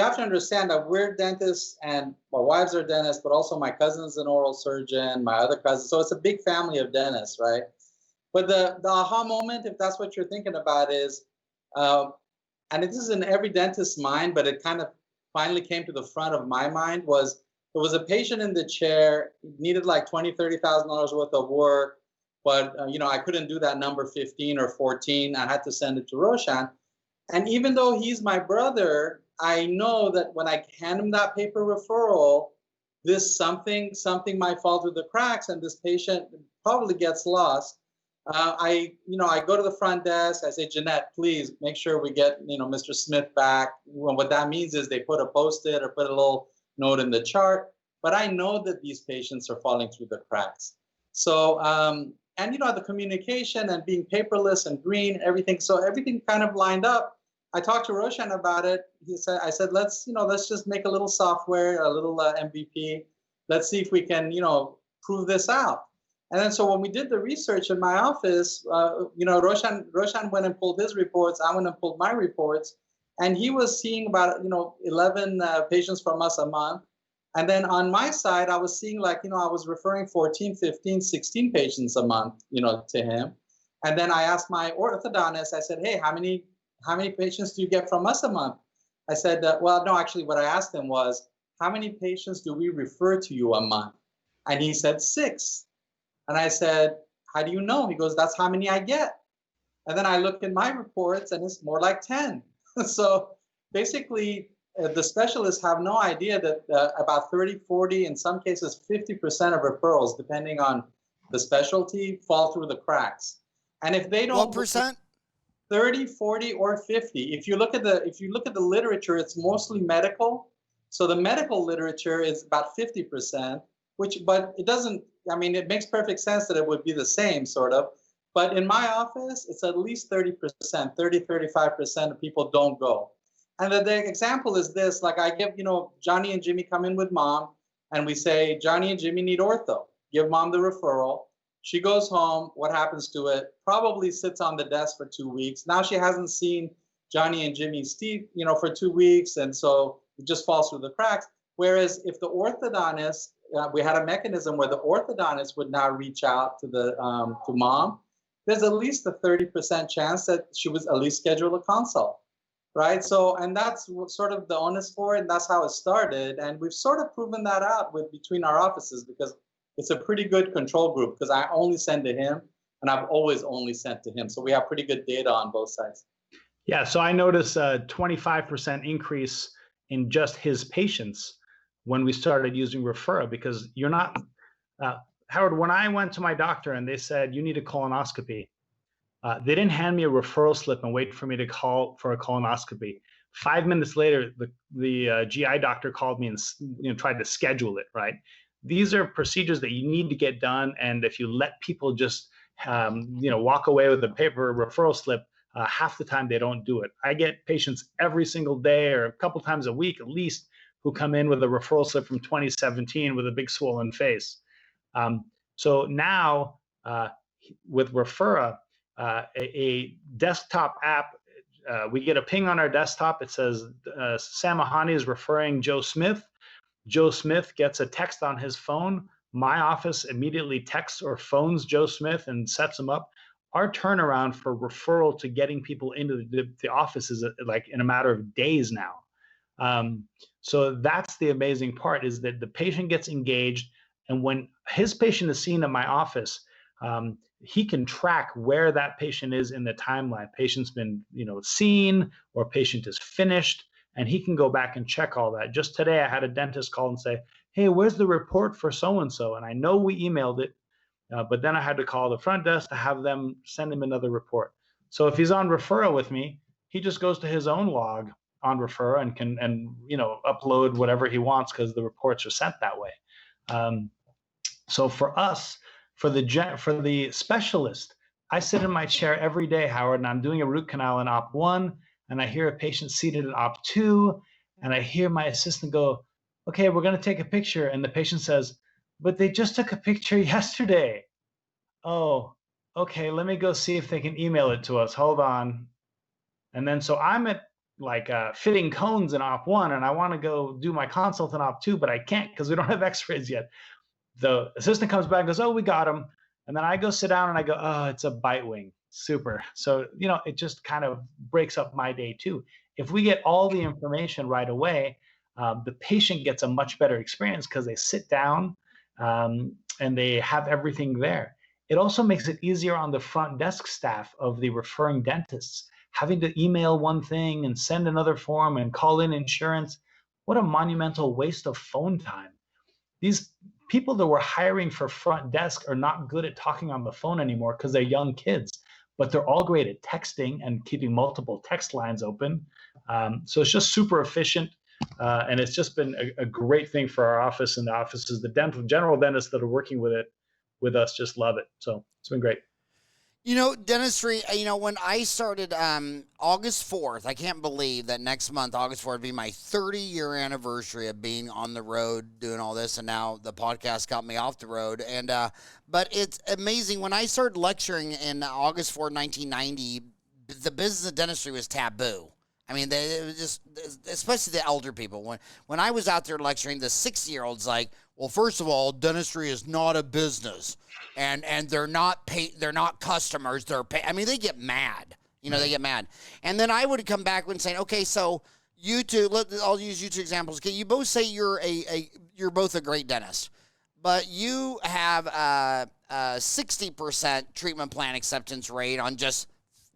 have to understand that we're dentists and my wives are dentists, but also my cousin's an oral surgeon, my other cousin. So it's a big family of dentists, right? But the aha moment, if that's what you're thinking about, is, and this is in every dentist's mind, but it kind of finally came to the front of my mind, was there was a patient in the chair, needed like $20,000, $30,000 worth of work, but I couldn't do that number 15 or 14. I had to send it to Rowshan. And even though he's my brother, I know that when I hand him that paper referral, something might fall through the cracks and this patient probably gets lost. I go to the front desk. I say, Jeanette, please make sure we get, Mr. Smith back. What that means is they put a Post-it or put a little note in the chart. But I know that these patients are falling through the cracks. So, the communication and being paperless and green, everything. So everything kind of lined up. I talked to Rowshan about it. I said, let's just make a little software, a little MVP. Let's see if we can, prove this out. And then so when we did the research in my office, Rowshan went and pulled his reports. I went and pulled my reports. And he was seeing about, 11 patients from us a month. And then on my side, I was seeing I was referring 14, 15, 16 patients a month, to him. And then I asked my orthodontist, I said, hey, how many patients do you get from us a month? I said, well, no, actually what I asked him was, how many patients do we refer to you a month? And he said 6. And I said, how do you know? He goes, that's how many I get. And then I looked in my reports and it's more like 10. So basically, the specialists have no idea that about 30, 40, in some cases 50% of referrals, depending on the specialty, fall through the cracks. And if they don't, what percent? 30, 40, or 50. If you look at the literature, it's mostly medical. So the medical literature is about 50%, but it doesn't. I mean, it makes perfect sense that it would be the same sort of. But in my office, it's at least 30%, 30, 35% of people don't go. And the example is this, like I give, Johnny and Jimmy come in with mom and we say, Johnny and Jimmy need ortho. Give mom the referral. She goes home. What happens to it? Probably sits on the desk for 2 weeks. Now she hasn't seen Johnny and Jimmy's teeth, for 2 weeks. And so it just falls through the cracks. Whereas if the orthodontist, we had a mechanism where the orthodontist would now reach out to to mom, there's at least a 30% chance that she would at least schedule a consult. right? So, and that's sort of the onus for it, and that's how it started. And we've sort of proven that out between our offices, because it's a pretty good control group, because I only send to him, and I've always only sent to him. So we have pretty good data on both sides. Yeah, so I noticed a 25% increase in just his patients when we started using Referra, because you're not, Howard, when I went to my doctor and they said, you need a colonoscopy, they didn't hand me a referral slip and wait for me to call for a colonoscopy. 5 minutes later, the GI doctor called me and tried to schedule it, right? These are procedures that you need to get done. And if you let people just, walk away with a paper referral slip, half the time they don't do it. I get patients every single day or a couple times a week at least who come in with a referral slip from 2017 with a big swollen face. So now with Referra, a desktop app, we get a ping on our desktop. It says Sam Ahani is referring Joe Smith. Joe Smith gets a text on his phone. My office immediately texts or phones Joe Smith and sets him up. Our turnaround for referral to getting people into the office is like in a matter of days now. So that's the amazing part, is that the patient gets engaged, and when his patient is seen at my office, he can track where that patient is in the timeline. Patient's been, seen, or patient is finished, and he can go back and check all that. Just today, I had a dentist call and say, "Hey, where's the report for so-and-so?" And I know we emailed it, but then I had to call the front desk to have them send him another report. So if he's on Referra with me, he just goes to his own log on Referra and can upload whatever he wants, because the reports are sent that way. So for us, for the specialist, I sit in my chair every day, Howard, and I'm doing a root canal in Op 1, and I hear a patient seated in Op 2, and I hear my assistant go, "Okay, we're going to take a picture." And the patient says, "But they just took a picture yesterday." "Oh, okay, let me go see if they can email it to us. Hold on." And then so I'm at fitting cones in Op 1, and I want to go do my consult in Op 2, but I can't because we don't have x-rays yet. The assistant comes back and goes, "Oh, we got them." And then I go sit down and I go, "Oh, it's a bite wing." Super. So, it just kind of breaks up my day too. If we get all the information right away, the patient gets a much better experience because they sit down and they have everything there. It also makes it easier on the front desk staff of the referring dentists, having to email one thing and send another form and call in insurance. What a monumental waste of phone time. These people that we're hiring for front desk are not good at talking on the phone anymore because they're young kids, but they're all great at texting and keeping multiple text lines open. So it's just super efficient. And it's just been a great thing for our office, and the offices, the general dentists that are working with us just love it. So it's been great. Dentistry, when I started August 4th, I can't believe that next month, August 4th, would be my 30-year anniversary of being on the road doing all this, and now the podcast got me off the road. But it's amazing. When I started lecturing in August 4th, 1990, the business of dentistry was taboo. I mean, it was just, especially the elder people. When I was out there lecturing, the 60-year-olds like, "Well, first of all, dentistry is not a business, and they're not customers. They get mad. They get mad." And then I would come back and say, "Okay, so you two, I'll use you two examples. Okay, you both say you're both a great dentist, but you have a 60% treatment plan acceptance rate on just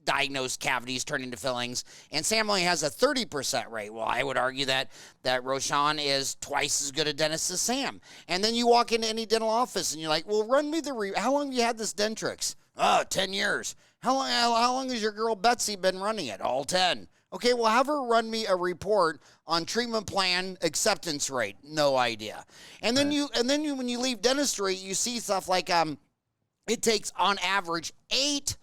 diagnosed cavities turn into fillings, and Sam only has a 30% rate." Well, I would argue that Rowshan is twice as good a dentist as Sam. And then you walk into any dental office and you're like, "Well, run me how long have you had this Dentrix?" "Oh, 10 years. How long has your girl Betsy been running it?" "All 10. "Okay, well, have her run me a report on treatment plan acceptance rate." "No idea." And then when you leave dentistry, you see stuff like it takes on average 8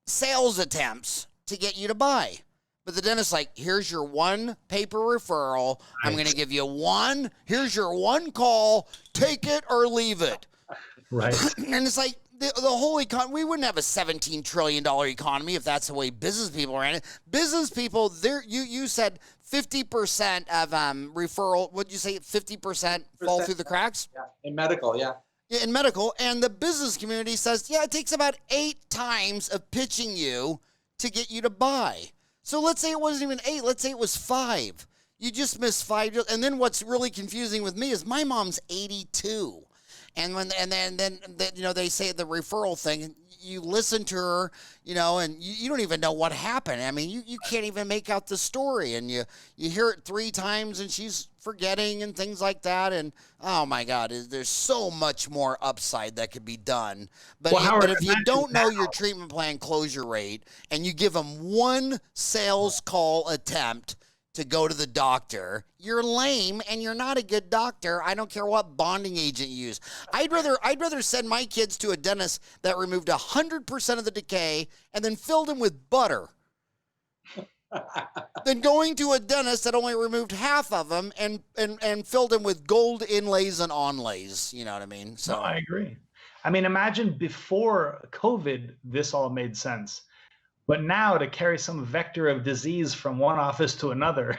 sales attempts to get you to buy. But the dentist's like, "Here's your one paper referral. I'm going to give you one. Here's your one call. Take it or leave it." Right. And it's like the whole economy. We wouldn't have a $17 trillion economy if that's the way business people ran it. Business people, you said 50% of referral. What'd you say? 50% fall through the cracks? Yeah, in medical, yeah. Yeah, in medical, and the business community says, yeah, it takes about 8 times of pitching you to get you to buy. So let's say it wasn't even 8. Let's say it was 5. You just missed 5. And then what's really confusing with me is my mom's 82. And then you know, they say the referral thing, you listen to her, you know, and you don't even know what happened. I mean, you can't even make out the story, and you hear it 3 times and she's forgetting and things like that. And oh my God, there's so much more upside that could be done. But, Well, Howard, but if you don't know now, your treatment plan closure rate and you give them one sales call attempt to go to the doctor, you're lame and you're not a good doctor. I don't care what bonding agent you use. I'd rather send my kids to a dentist that removed 100% of the decay and then filled them with butter than going to a dentist that only removed half of them and filled them with gold inlays and onlays. You know what I mean? So no, I agree. I mean, imagine before COVID, this all made sense. But now to carry some vector of disease from one office to another,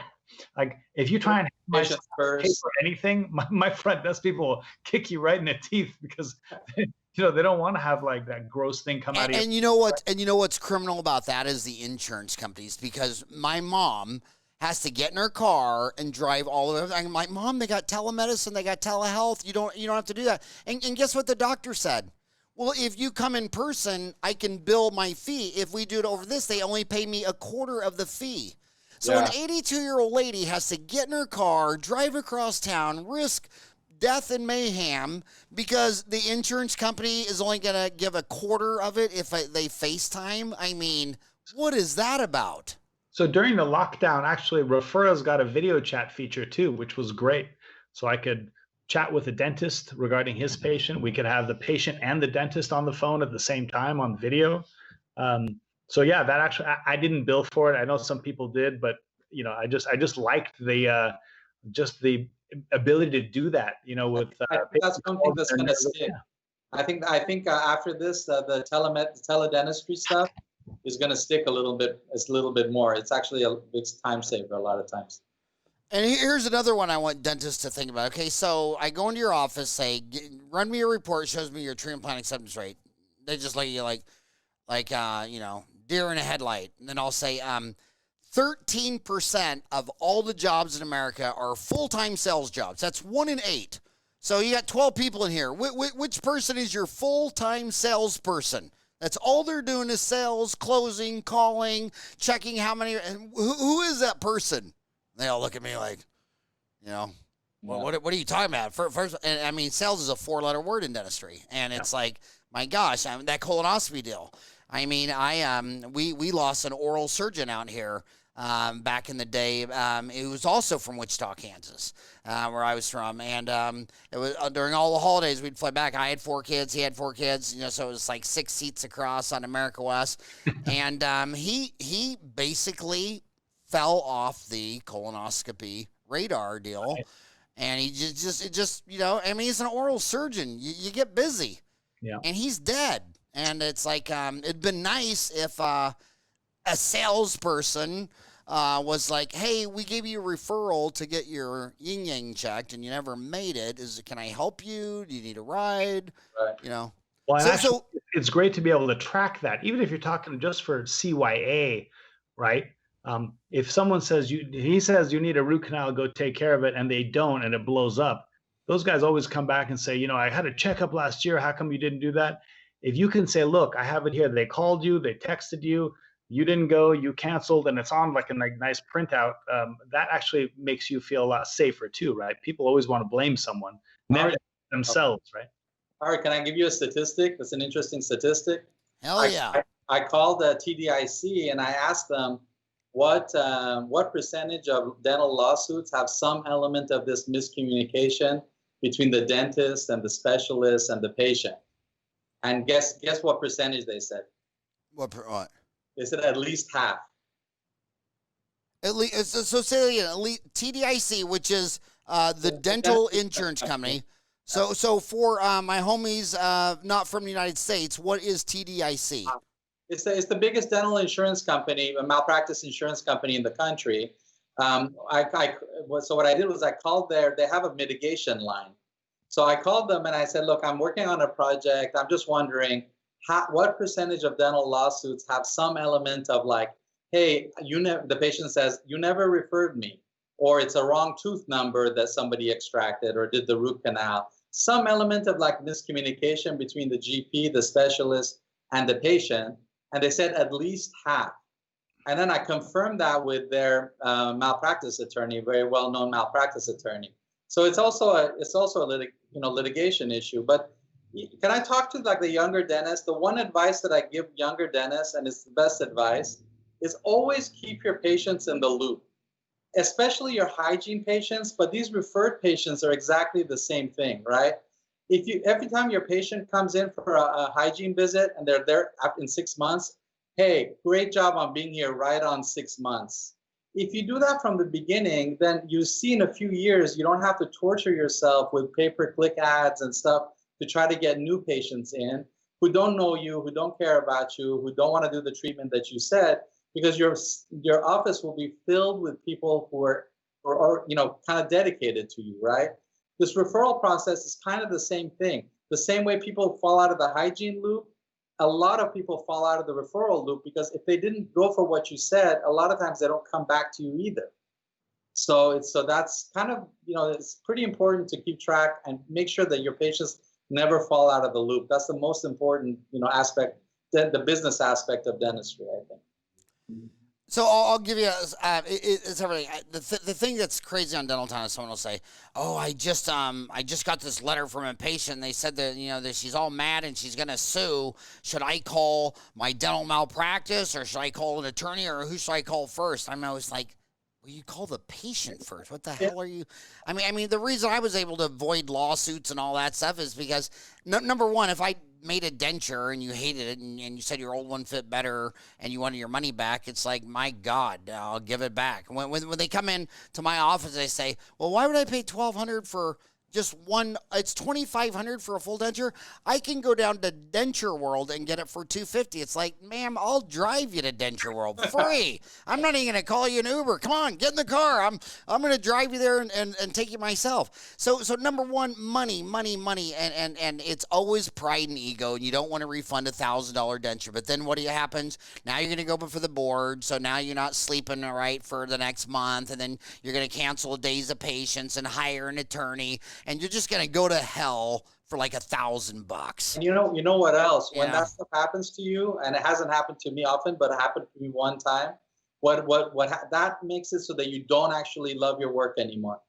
like if you try and pay for anything, my front desk people will kick you right in the teeth because you know they don't want to have like that gross thing come out of you. And you know what? And you know what's criminal about that is the insurance companies, because my mom has to get in her car and drive all the way. I'm like, Mom, they got telemedicine, they got telehealth. You don't have to do that. And guess what the doctor said? Well, if you come in person, I can bill my fee. If we do it over this, they only pay me a quarter of the fee. So an 82-year-old lady has to get in her car, drive across town, risk death and mayhem because the insurance company is only going to give a quarter of it if they FaceTime. I mean, what is that about? So during the lockdown, actually, Referrals got a video chat feature too, which was great. So I could chat with a dentist regarding his patient. We could have the patient and the dentist on the phone at the same time on video. So yeah, that actually, I didn't bill for it. I know some people did, but you know, I just liked the just the ability to do that. You know, with I think that's something that's going to stick. I think after this, the teledentistry stuff is going to stick a little bit. It's a little bit more. It's actually it's time saver a lot of times. And here's another one I want dentists to think about. Okay, so I go into your office, say, run me a report, shows me your treatment plan acceptance rate. They just look at you like you know, deer in a headlight. And then I'll say, 13% of all the jobs in America are full-time sales jobs. That's 1 in 8. So you got 12 people in here. Which person is your full-time salesperson? That's all they're doing is sales, closing, calling, checking how many. And who is that person? They all look at me like, you know, well, what are you talking about? First, and I mean, sales is a 4-letter word in dentistry, and it's like, my gosh, that colonoscopy deal. I mean, we lost an oral surgeon out here back in the day. It was also from Wichita, Kansas, where I was from, and it was during all the holidays we'd fly back. I had 4 kids, he had 4 kids, you know, so it was like 6 seats across on America West, and he basically fell off the colonoscopy radar deal, and he just you know, I mean, he's an oral surgeon. You get busy, and he's dead. And it's like it'd been nice if a salesperson was like, "Hey, we gave you a referral to get your yin yang checked, and you never made it. Can I help you? Do you need a ride?" Right. You know. Well, so it's great to be able to track that, even if you're talking just for CYA, right? If someone says he says you need a root canal, go take care of it, and they don't, and it blows up, those guys always come back and say, you know, I had a checkup last year. How come you didn't do that? If you can say, look, I have it here. They called you, they texted you, you didn't go, you canceled, and it's on like a nice printout. That actually makes you feel a lot safer too, right? People always want to blame someone, never themselves, right? All right, can I give you a statistic? That's an interesting statistic. Hell yeah. I called the TDIC and I asked them, what percentage of dental lawsuits have some element of this miscommunication between the dentist and the specialist and the patient? And guess what percentage they said? What? They said at least half. At least, so say again, TDIC, which is the dental insurance company. So for my homies not from the United States, what is TDIC? It's the biggest dental insurance company, a malpractice insurance company in the country. So what I did was I called they have a mitigation line. So I called them and I said, look, I'm working on a project. I'm just wondering what percentage of dental lawsuits have some element of like hey, the patient says, you never referred me, or it's a wrong tooth number that somebody extracted or did the root canal. Some element of like miscommunication between the GP, the specialist, and the patient. And they said at least half. And then I confirmed that with their malpractice attorney, very well-known malpractice attorney. So it's also a litigation issue. But can I talk to like the younger dentist? The one advice that I give younger dentists, and it's the best advice, is always keep your patients in the loop, especially your hygiene patients. But these referred patients are exactly the same thing, right? Every time your patient comes in for a hygiene visit and they're there in 6 months, hey, great job on being here right on 6 months. If you do that from the beginning, then you see in a few years, you don't have to torture yourself with pay-per-click ads and stuff to try to get new patients in who don't know you, who don't care about you, who don't want to do the treatment that you said, because your office will be filled with people who are kind of dedicated to you, right? This referral process is kind of the same thing. The same way people fall out of the hygiene loop, a lot of people fall out of the referral loop because if they didn't go for what you said, a lot of times they don't come back to you either. So that's kind of, it's pretty important to keep track and make sure that your patients never fall out of the loop. That's the most important, aspect, the business aspect of dentistry, I think. So I'll give you it's everything. The thing that's crazy on dental time is someone will say, "Oh, I just got this letter from a patient. And they said that that she's all mad and she's gonna sue. Should I call my dental malpractice or should I call an attorney or who should I call first?" I'm always like, well, you call the patient first. What the hell are you? I mean, the reason I was able to avoid lawsuits and all that stuff is because number one, if I made a denture and you hated it and you said your old one fit better and you wanted your money back, it's like, my God, I'll give it back. When they come in to my office, they say, well, why would I pay $1,200 for just one? It's $2,500 for a full denture. I can go down to Denture World and get it for $250. It's like, ma'am, I'll drive you to Denture World free. I'm not even gonna call you an Uber. Come on, get in the car. I'm gonna drive you there and take you myself. So number one, money, and it's always pride and ego, and you don't want to refund $1,000 denture. But then what happens? Now you're gonna go before the board, so now you're not sleeping right for the next month, and then you're gonna cancel days of patients and hire an attorney. And you're just gonna go to hell for like $1,000. And you know what else? When that stuff happens to you, and it hasn't happened to me often, but it happened to me one time. That makes it so that you don't actually love your work anymore.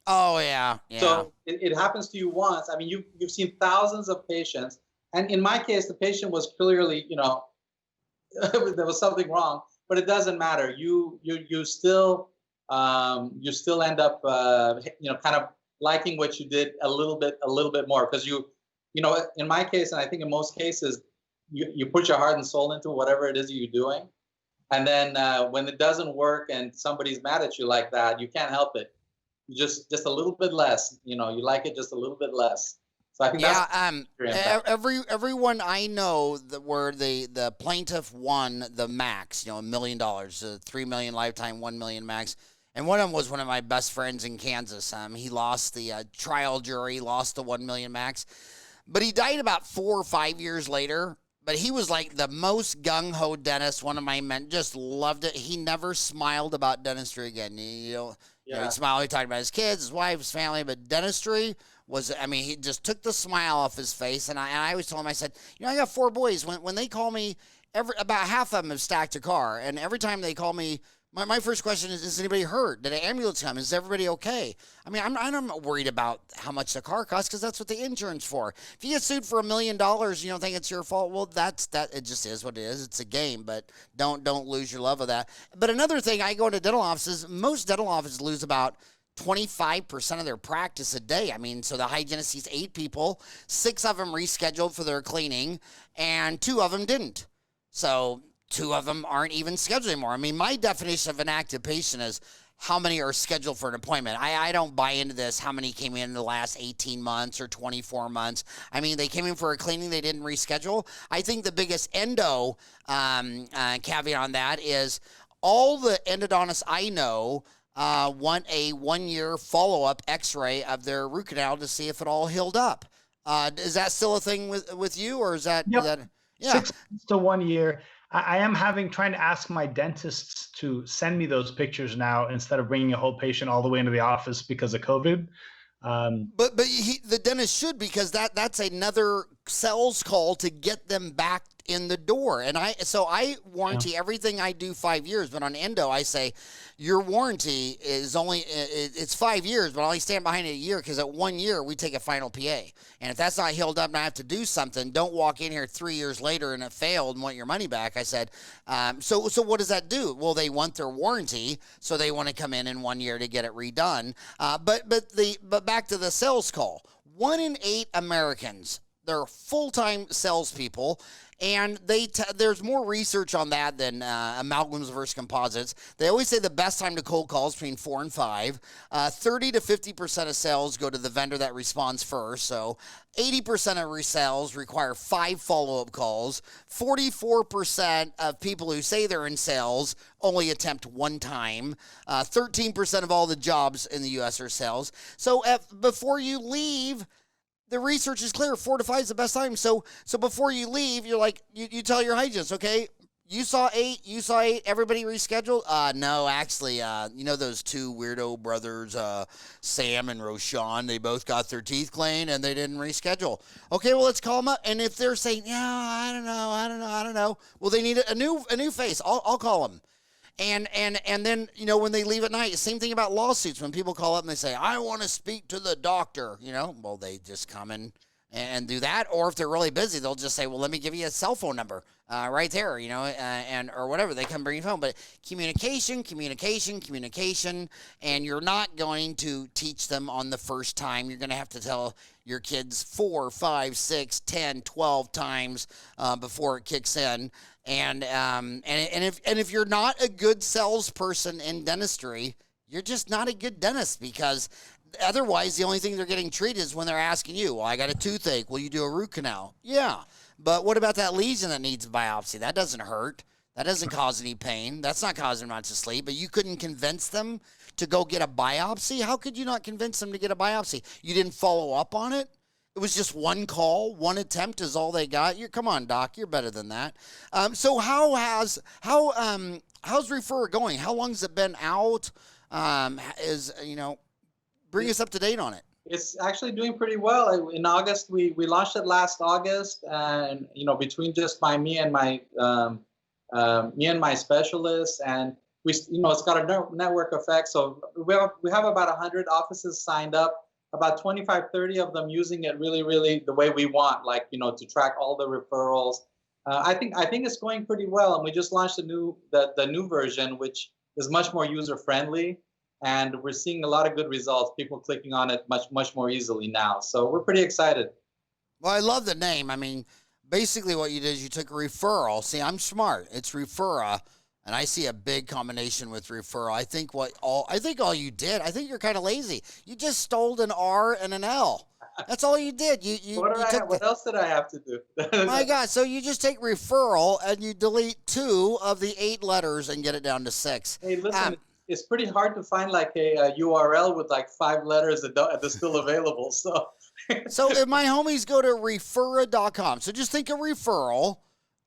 Oh yeah. So it happens to you once. I mean, you've seen thousands of patients, and in my case, the patient was clearly, there was something wrong, but it doesn't matter. You still end up, kind of liking what you did a little bit more because in my case, and I think in most cases, you put your heart and soul into whatever it is you're doing, and then when it doesn't work and somebody's mad at you like that, you can't help it. You just a little bit less, you like it just a little bit less. So I think everyone I know where the plaintiff won the max, $1 million, $3 million lifetime, $1 million max. And one of them was one of my best friends in Kansas. He lost the trial jury, lost the $1 million max. But he died about 4 or 5 years later. But he was like the most gung-ho dentist. One of my men just loved it. He never smiled about dentistry again. He smiled. He talked about his kids, his wife, his family. But dentistry was, he just took the smile off his face. And I always told him, I said, I got 4 boys. When they call me, about half of them have stacked a car. And every time they call me, my first question is anybody hurt? Did an ambulance come? Is everybody okay? I'm not worried about how much the car costs because that's what the insurance for. If you get sued for $1 million, you don't think it's your fault. Well, that. It just is what it is. It's a game, but don't lose your love of that. But another thing, I go into dental offices. Most dental offices lose about 25% of their practice a day. So the hygienist sees 8 people, 6 of them rescheduled for their cleaning, and 2 of them didn't. So 2 of them aren't even scheduled anymore. My definition of an active patient is how many are scheduled for an appointment. I don't buy into this, how many came in the last 18 months or 24 months. They came in for a cleaning, they didn't reschedule. I think the biggest endo caveat on that is all the endodontists I know want a 1-year follow-up x-ray of their root canal to see if it all healed up. Is that still a thing with you, or is that... Yep. Is that, yeah. 6 months to 1 year. I am trying to ask my dentists to send me those pictures now instead of bringing a whole patient all the way into the office because of COVID. But the dentist should, because that's another sales call to get them back in the door. And I warranty everything I do 5 years, but on endo I say your warranty is only it's 5 years, but I only stand behind it a year, because at 1 year we take a final PA. And if that's not healed up and I have to do something, don't walk in here 3 years later and it failed and want your money back. I said, so what does that do? Well, they want their warranty, so they want to come in 1 year to get it redone. But back to the sales call. 1 in 8 Americans, they're full-time salespeople, and there's more research on that than amalgams versus composites. They always say the best time to cold call is between 4 and 5. 30 to 50% of sales go to the vendor that responds first. So 80% of resales require 5 follow-up calls. 44% of people who say they're in sales only attempt 1 time. 13% of all the jobs in the U.S. are sales. So before you leave, the research is clear. 4 to 5 is the best time. So before you leave, you're like, you tell your hygienist, okay, you saw 8, everybody rescheduled? No, actually, those 2 weirdo brothers, Sam and Rowshan, they both got their teeth cleaned and they didn't reschedule. Okay, well, let's call them up. And if they're saying, yeah, I don't know. Well, they need a new face. I'll call them. And then, when they leave at night, same thing about lawsuits. When people call up and they say, I want to speak to the doctor, well, they just come in and do that. Or if they're really busy, they'll just say, well, let me give you a cell phone number right there, or whatever. They come bring your phone. But communication, and you're not going to teach them on the first time. You're going to have to tell your kids 4, 5, 6, 10, 12 times before it kicks in. And if you're not a good salesperson in dentistry, you're just not a good dentist, because otherwise the only thing they're getting treated is when they're asking you, well, I got a toothache, will you do a root canal? Yeah, but what about that lesion that needs a biopsy? That doesn't hurt. That doesn't cause any pain. That's not causing them not to sleep. But you couldn't convince them to go get a biopsy? How could you not convince them to get a biopsy? You didn't follow up on it? It was just 1 call, 1 attempt is all they got. Come on, doc, you're better than that. So how's Referral going? How long has it been out? Bring us up to date on it. It's actually doing pretty well. In August, we launched it last August, and between just me and my specialists, and it's got a network effect. So we have about 100 offices signed up. About 25, 30 of them using it really, really the way we want, like, to track all the referrals. I think it's going pretty well. And we just launched the new version, which is much more user friendly. And we're seeing a lot of good results, people clicking on it much more easily now. So we're pretty excited. Well, I love the name. I mean, basically what you did is you took a referral. See, I'm smart. It's Referra. And I see a big combination with Referral. I think all you did, I think you're kind of lazy. You just stole an R and an L. That's all you did. What else did I have to do? My God. So you just take Referral and you delete 2 of the 8 letters and get it down to 6. Hey, listen, it's pretty hard to find like a URL with like 5 letters that's still available. So if my homies go to referra.com, so just think of Referral,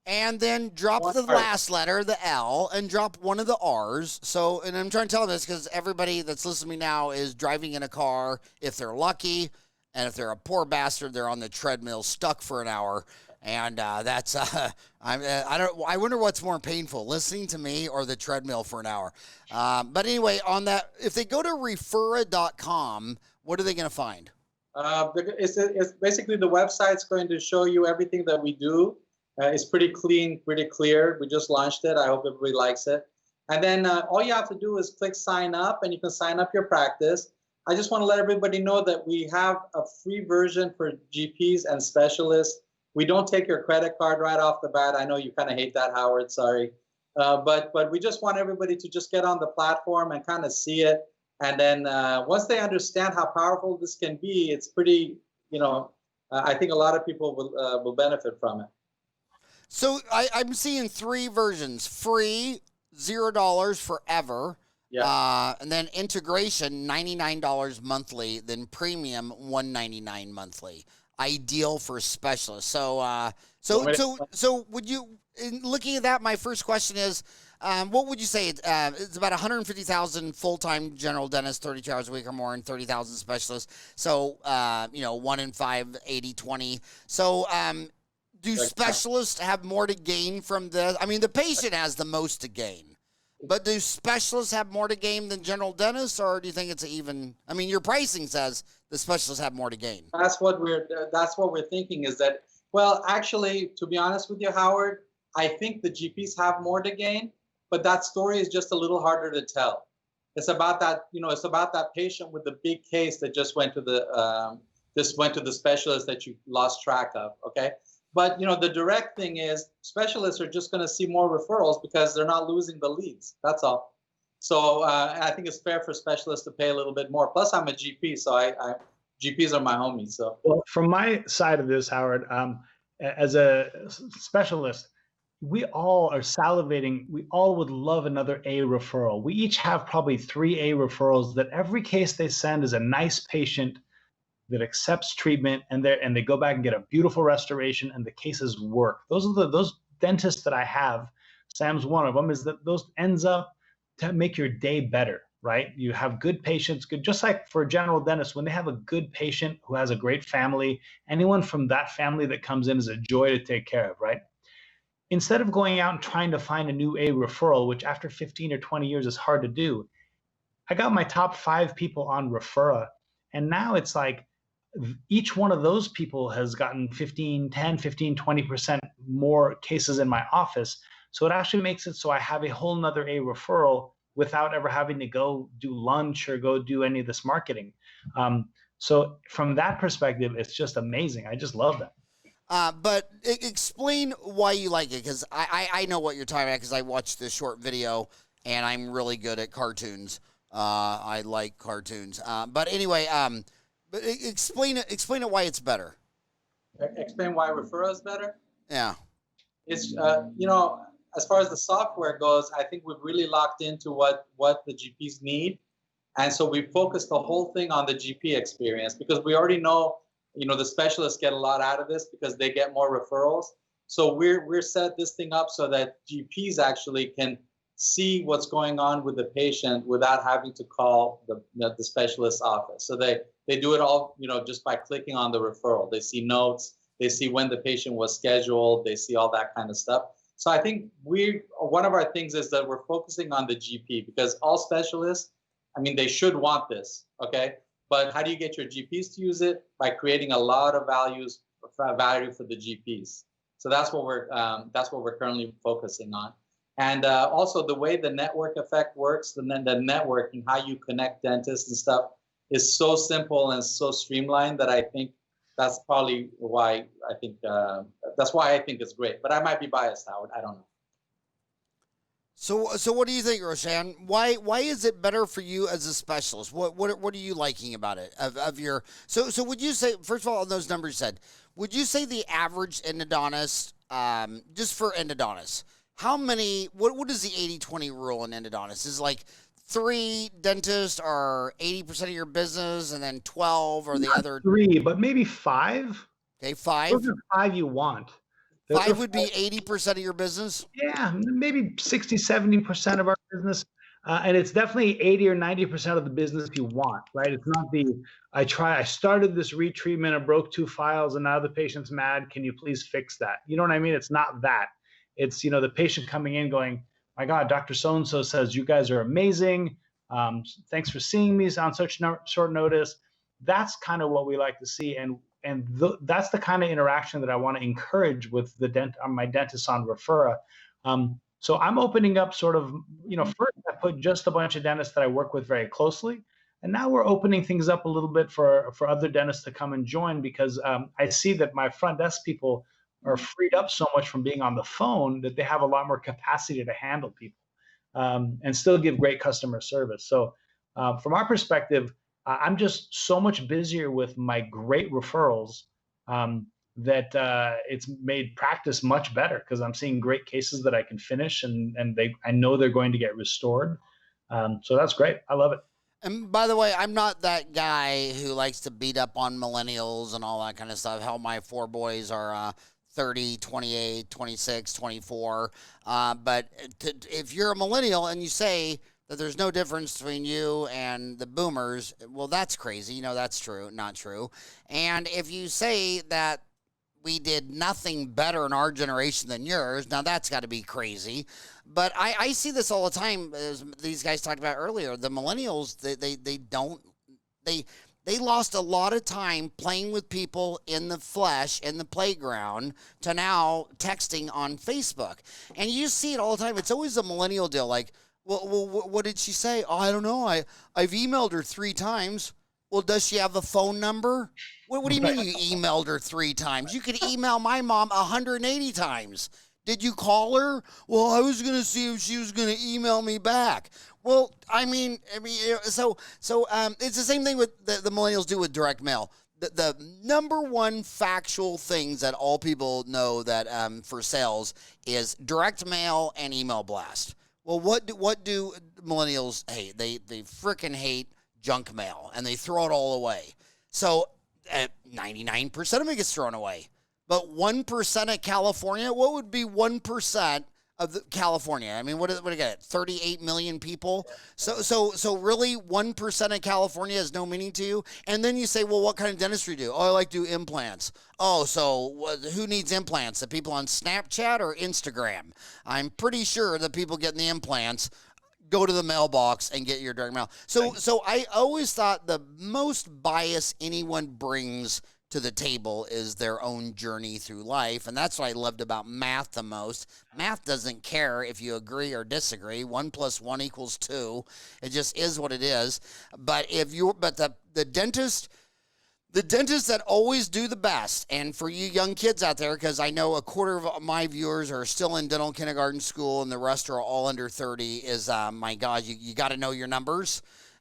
and then drop the last letter, the L, and drop 1 of the R's. So, and I'm trying to tell them this because everybody that's listening to me now is driving in a car, if they're lucky, and if they're a poor bastard, they're on the treadmill stuck for an hour. And that's, I wonder what's more painful, listening to me or the treadmill for an hour. But anyway, on that, if they go to referra.com, what are they going to find? It's basically the website's going to show you everything that we do. It's pretty clean, pretty clear. We just launched it. I hope everybody likes it. And then all you have to do is click sign up, and you can sign up your practice. I just want to let everybody know that we have a free version for GPs and specialists. We don't take your credit card right off the bat. I know you kind of hate that, Howard. Sorry. But we just want everybody to just get on the platform and kind of see it. And then once they understand how powerful this can be, it's pretty, I think a lot of people will benefit from it. So I'm seeing 3 versions: free, $0 forever, and then integration, $99 monthly, then premium, $199 monthly. ideal for specialists. So, would you, in looking at that, my first question is, what would you say? It's about 150,000 full-time general dentists, 32 hours a week or more, and 30,000 specialists. So, 1 in 5, 80-20. So, do specialists have more to gain from this? I mean, the patient has the most to gain. But do specialists have more to gain than general dentists, or do you think it's even? I mean, your pricing says the specialists have more to gain. That's what we're thinking, is that, well, actually, to be honest with you, Howard, I think the GPs have more to gain, but that story is just a little harder to tell. It's about that, it's about that patient with the big case that just went to the specialist that you lost track of. Okay. But, the direct thing is specialists are just going to see more referrals because they're not losing the leads. That's all. So I think it's fair for specialists to pay a little bit more. Plus, I'm a GP, so GPs are my homies. So, well, from my side of this, Howard, as a specialist, we all are salivating. We all would love another A referral. We each have probably 3 A referrals that every case they send is a nice patient that accepts treatment, and they go back and get a beautiful restoration, and the cases work. Those are those dentists that I have. Sam's one of them. Is that those ends up to make your day better, right? You have good patients, just like for a general dentist, when they have a good patient who has a great family, anyone from that family that comes in is a joy to take care of, right? Instead of going out and trying to find a new A referral, which after 15 or 20 years is hard to do, I got my top 5 people on Referra, and now it's like each one of those people has gotten 10, 15, 20% more cases in my office. So it actually makes it so I have a whole nother A referral without ever having to go do lunch or go do any of this marketing. So from that perspective, it's just amazing. I just love that. But explain why you like it, because I know what you're talking about, because I watched this short video, and I'm really good at cartoons. I like cartoons. But anyway, but explain it why it's better. Explain why Referra is better? Yeah. It's, as far as the software goes, I think we've really locked into what the GPs need. And so we focused the whole thing on the GP experience, because we already know, the specialists get a lot out of this because they get more referrals. So we're set this thing up so that GPs actually can see what's going on with the patient without having to call the specialist's office. So they do it all, just by clicking on the referral. They see notes, they see when the patient was scheduled, they see all that kind of stuff. So I think one of our things is that we're focusing on the GP, because all specialists, they should want this, okay? But how do you get your GPs to use it? By creating a lot of value for the GPs. So that's what we're currently focusing on. And also the way the network effect works, and then the networking, how you connect dentists and stuff, is so simple and so streamlined that I think that's probably why I think it's great. But I might be biased, Howard. I don't know. So what do you think, Rowshan? Why is it better for you as a specialist? What are you liking about it? So would you say, first of all, on those numbers you said, would you say the average endodontist, just for endodontists, how many? What is the 80-20 rule in endodontists? Is it like 3 dentists are 80% of your business, and then 12 or the other 3, but maybe 5. Okay, 5. Those are 5 you want. 5 would be 80% of your business? Yeah, maybe 60, 70% of our business. And it's definitely 80 or 90% of the business you want, right? It's not I started this retreatment and broke 2 files and now the patient's mad. Can you please fix that? You know what I mean? It's not that. It's, the patient coming in going, my God, Dr. So-and-so says you guys are amazing. Thanks for seeing me on such short notice. That's kind of what we like to see. And that's the kind of interaction that I want to encourage with my dentists on Referra. So I'm opening up sort of, first I put just a bunch of dentists that I work with very closely. And now we're opening things up a little bit for other dentists to come and join, because I see that my front desk people are freed up so much from being on the phone that they have a lot more capacity to handle people and still give great customer service. So from our perspective, I'm just so much busier with my great referrals that it's made practice much better, because I'm seeing great cases that I can finish and I know they're going to get restored. So that's great. I love it. And by the way, I'm not that guy who likes to beat up on millennials and all that kind of stuff. Hell, my four boys are 30, 28, 26, 24. But if you're a millennial and you say that there's no difference between you and the boomers, well, that's crazy. You know, that's true, not true. And if you say that we did nothing better in our generation than yours, now that's got to be crazy. But I see this all the time, as these guys talked about earlier. The millennials, they lost a lot of time playing with people in the flesh, in the playground, to now texting on Facebook. And you see it all the time. It's always a millennial deal. Like, well, what did she say? Oh, I don't know. I've emailed her 3 times. Well, does she have a phone number? What do you mean you emailed her 3 times? You could email my mom 180 times. Did you call her? Well, I was going to see if she was going to email me back. Well, I mean, so it's the same thing with the millennials do with direct mail. The number one factual things that all people know that for sales is direct mail and email blast. Well, what do millennials hate? They freaking hate junk mail, and they throw it all away. So 99% of it gets thrown away. But 1% of California, what would be 1% of California? I mean, what do you got? 38 million people. So really 1% of California has no meaning to you. And then you say, well, what kind of dentistry do? Oh, I like to do implants. Oh, so who needs implants? The people on Snapchat or Instagram? I'm pretty sure the people getting the implants go to the mailbox and get your direct mail. So I always thought the most bias anyone brings to the table is their own journey through life. And that's what I loved about math the most. Math doesn't care if you agree or disagree. 1 + 1 = 2. It just is what it is. But the dentist that always do the best, and for you young kids out there, because I know a quarter of my viewers are still in dental kindergarten school and the rest are all under 30, is, my God, you got to know your numbers.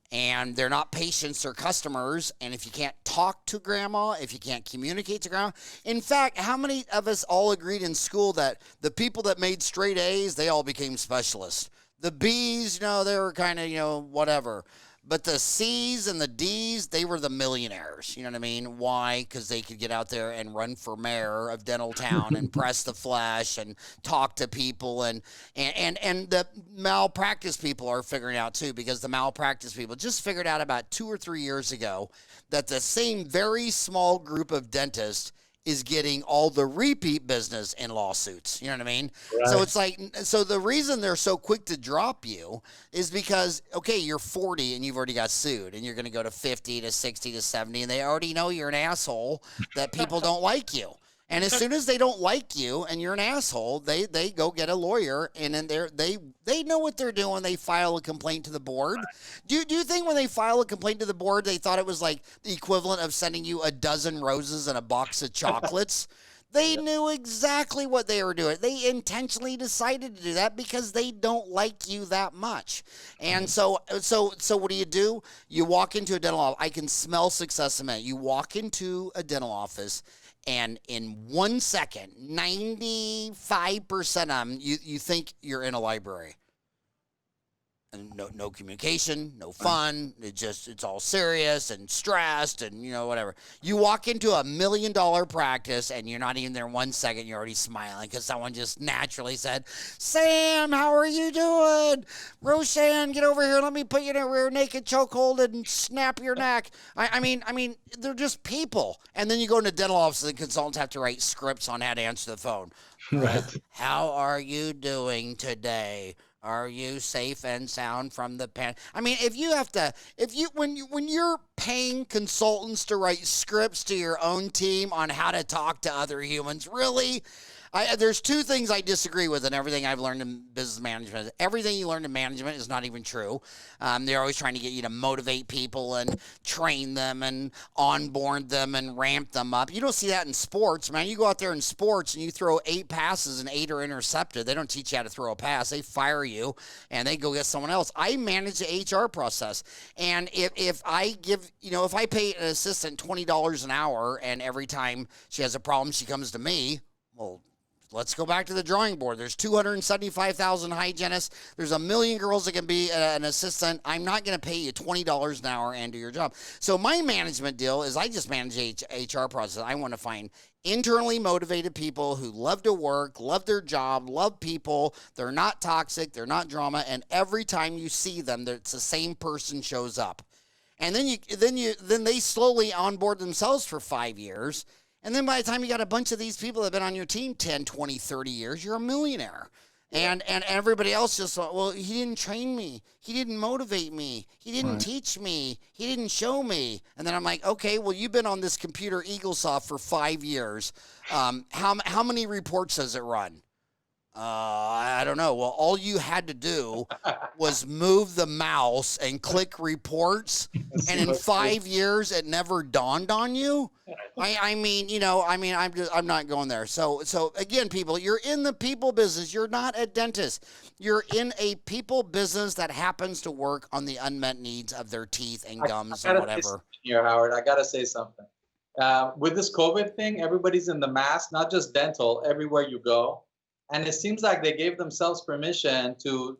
And they're not patients or customers. And if you can't talk to grandma, if you can't communicate to grandma. In fact, how many of us all agreed in school that the people that made straight A's, they all became specialists? The B's, they were kind of, whatever. But the C's and the D's, they were the millionaires. You know what I mean? Why? Because they could get out there and run for mayor of Dental Town and press the flesh and talk to people. And the malpractice people are figuring out too, because the malpractice people just figured out about 2 or 3 years ago that the same very small group of dentists is getting all the repeat business in lawsuits. You know what I mean? Right. So it's like, so the reason they're so quick to drop you is because, okay, you're 40 and you've already got sued, and you're going to go to 50 to 60 to 70, and they already know you're an asshole, that people don't like you. And as soon as they don't like you and you're an asshole, they go get a lawyer, and then they know what they're doing. They file a complaint to the board. Do you think when they file a complaint to the board, they thought it was like the equivalent of sending you a dozen roses and a box of chocolates? They knew exactly what they were doing. They intentionally decided to do that because they don't like you that much. And so what do? You walk into a dental office. I can smell success in that. You walk into a dental office, and in 1 second, 95% of them, you think you're in a library. And no communication, no fun. It's all serious and stressed and, whatever. You walk into $1 million practice and you're not even there 1 second. You're already smiling because someone just naturally said, Sam, how are you doing? Rowshan, get over here. Let me put you in a rear naked chokehold and snap your neck. I mean, they're just people. And then you go into dental offices and consultants have to write scripts on how to answer the phone. Right. How are you doing today? Are you safe and sound from the pan? I mean, when you're paying consultants to write scripts to your own team on how to talk to other humans, really? There's 2 things I disagree with in everything I've learned in business management. Everything you learn in management is not even true. They're always trying to get you to motivate people and train them and onboard them and ramp them up. You don't see that in sports, man. You go out there in sports and you throw 8 passes and 8 are intercepted. They don't teach you how to throw a pass. They fire you and they go get someone else. I manage the HR process. And if I pay an assistant $20 an hour and every time she has a problem, she comes to me, well, let's go back to the drawing board. There's 275,000 hygienists. There's a million girls that can be an assistant. I'm not going to pay you $20 an hour and do your job. So my management deal is I just manage HR process. I want to find internally motivated people who love to work, love their job, love people. They're not toxic. They're not drama. And every time you see them, it's the same person shows up. And then they slowly onboard themselves for 5 years. And then by the time you got a bunch of these people that have been on your team 10, 20, 30 years, you're a millionaire. And everybody else just thought, well, he didn't train me. He didn't motivate me. He didn't teach me. He didn't show me. And then I'm like, okay, well, you've been on this computer EagleSoft for 5 years. How many reports does it run? I don't know. Well, all you had to do was move the mouse and click reports, and in 5 years, it never dawned on you. I'm not going there. So again, people, you're in the people business. You're not a dentist. You're in a people business that happens to work on the unmet needs of their teeth and gums and whatever. Here, Howard, I gotta say something. With this COVID thing, everybody's in the mask, not just dental, everywhere you go. And it seems like they gave themselves permission to,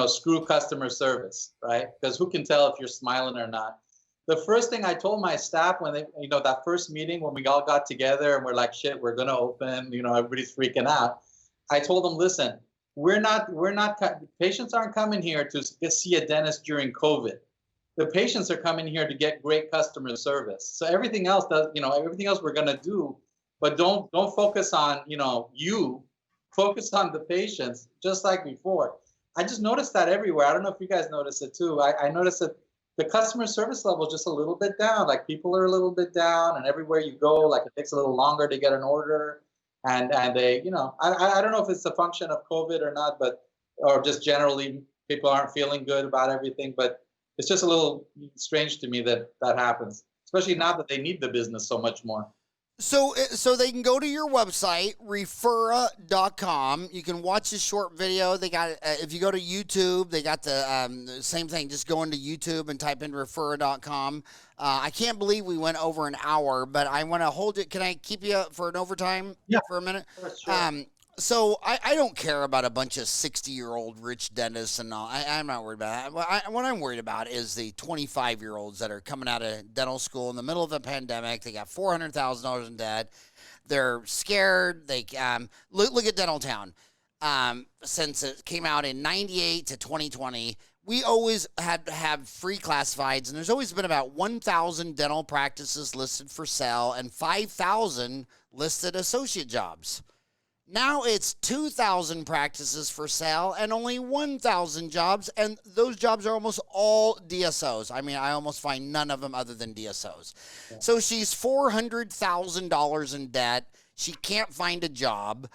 screw customer service, right? Because who can tell if you're smiling or not? The first thing I told my staff when they, that first meeting when we all got together and we're like, shit, we're going to open, everybody's freaking out. I told them, listen, patients aren't coming here to see a dentist during COVID. The patients are coming here to get great customer service. So everything else we're going to do, but don't focus on, you. Focus on the patients, just like before. I just noticed that everywhere. I don't know if you guys noticed it too. I noticed that the customer service level is just a little bit down. Like people are a little bit down, and everywhere you go, like it takes a little longer to get an order. And they, I don't know if it's a function of COVID or not, or just generally people aren't feeling good about everything. But it's just a little strange to me that happens, especially now that they need the business so much more. So they can go to your website, referra.com. You can watch a short video. They got, if you go to YouTube, they got the same thing. Just go into YouTube and type in referra.com. I can't believe we went over an hour, but I want to hold it. Can I keep you for an overtime for a minute? Sure. So I don't care about a bunch of 60-year-old rich dentists and all. I'm not worried about that. What I'm worried about is the 25-year-olds that are coming out of dental school in the middle of a pandemic. They got $400,000 in debt. They're scared. They look at Dental Town. Since it came out in 98 to 2020, we always had to have free classifieds, and there's always been about 1,000 dental practices listed for sale and 5,000 listed associate jobs. Now it's 2,000 practices for sale and only 1,000 jobs, and those jobs are almost all DSOs. I mean, I almost find none of them other than DSOs. Yeah. So she's $400,000 in debt. She can't find a job.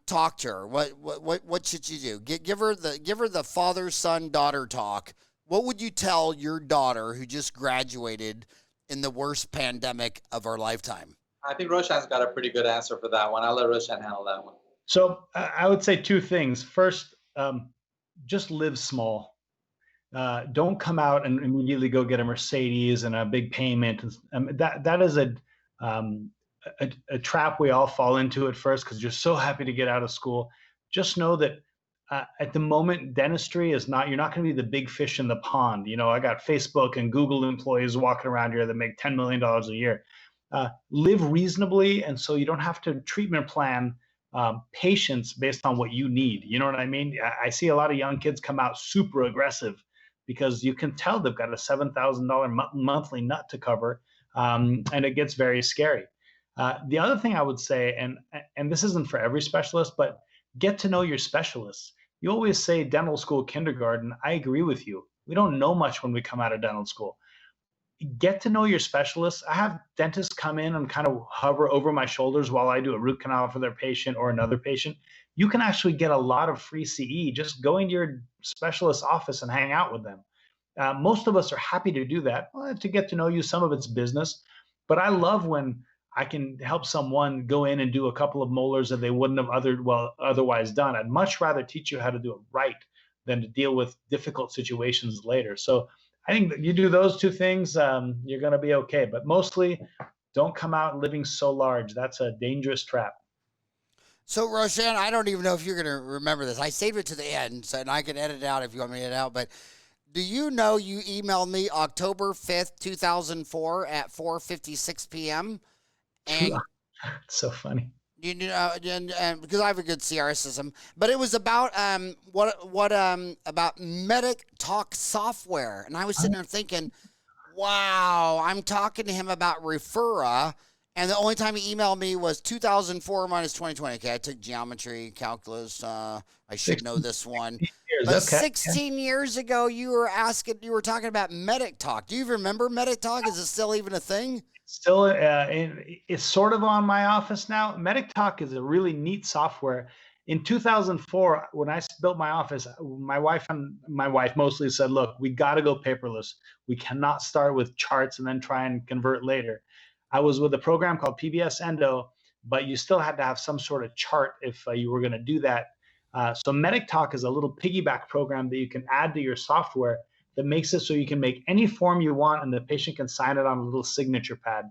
Talk to her. What should you do? Give her the father, son, daughter talk. What would you tell your daughter who just graduated in the worst pandemic of our lifetime? I think Rowshan's got a pretty good answer for that one. I'll let Rowshan handle that one. So I would say two things. First, just live small. Don't come out and immediately go get a Mercedes and a big payment. That is a trap we all fall into at first because you're so happy to get out of school. Just know that at the moment, dentistry is not, you're not going to be the big fish in the pond. I got Facebook and Google employees walking around here that make $10 million a year. Live reasonably, and so you don't have to treatment plan patients based on what you need. You know what I mean? I see a lot of young kids come out super aggressive because you can tell they've got a $7,000 monthly nut to cover, and it gets very scary. The other thing I would say, and this isn't for every specialist, but get to know your specialists. You always say dental school, kindergarten. I agree with you. We don't know much when we come out of dental school. Get to know your specialists. I have dentists come in and kind of hover over my shoulders while I do a root canal for their patient or another patient. You can actually get a lot of free CE just going to your specialist's office and hang out with them. Most of us are happy to do that to get to know you. Some of it's business, but I love when I can help someone go in and do a couple of molars that they wouldn't have otherwise done. I'd much rather teach you how to do it right than to deal with difficult situations later. So I think that you do those two things, you're going to be okay. But mostly, don't come out living so large. That's a dangerous trap. So, Rowshan, I don't even know if you're going to remember this. I saved it to the end, and I can edit it out if you want me to edit it out. But do you know you emailed me October 5th, 2004 at 4:56 p.m.? And It's so funny. you know, and because I have a good CRS system, but it was about about Meditalk software, and I was sitting there thinking, wow, I'm talking to him about Referra, and the only time he emailed me was 2004 minus 2020. Okay, I took geometry, calculus. I should know this one. But 16 years ago, you were talking about Meditalk. Do you remember Meditalk? Is it still even a thing? Still, it's sort of on my office now. Meditalk is a really neat software. In 2004, when I built my office, my wife mostly said, look, we got to go paperless. We cannot start with charts and then try and convert later. I was with a program called Pbs Endo, but you still had to have some sort of chart if you were going to do that. So Meditalk is a little piggyback program that you can add to your software that makes it so you can make any form you want and the patient can sign it on a little signature pad.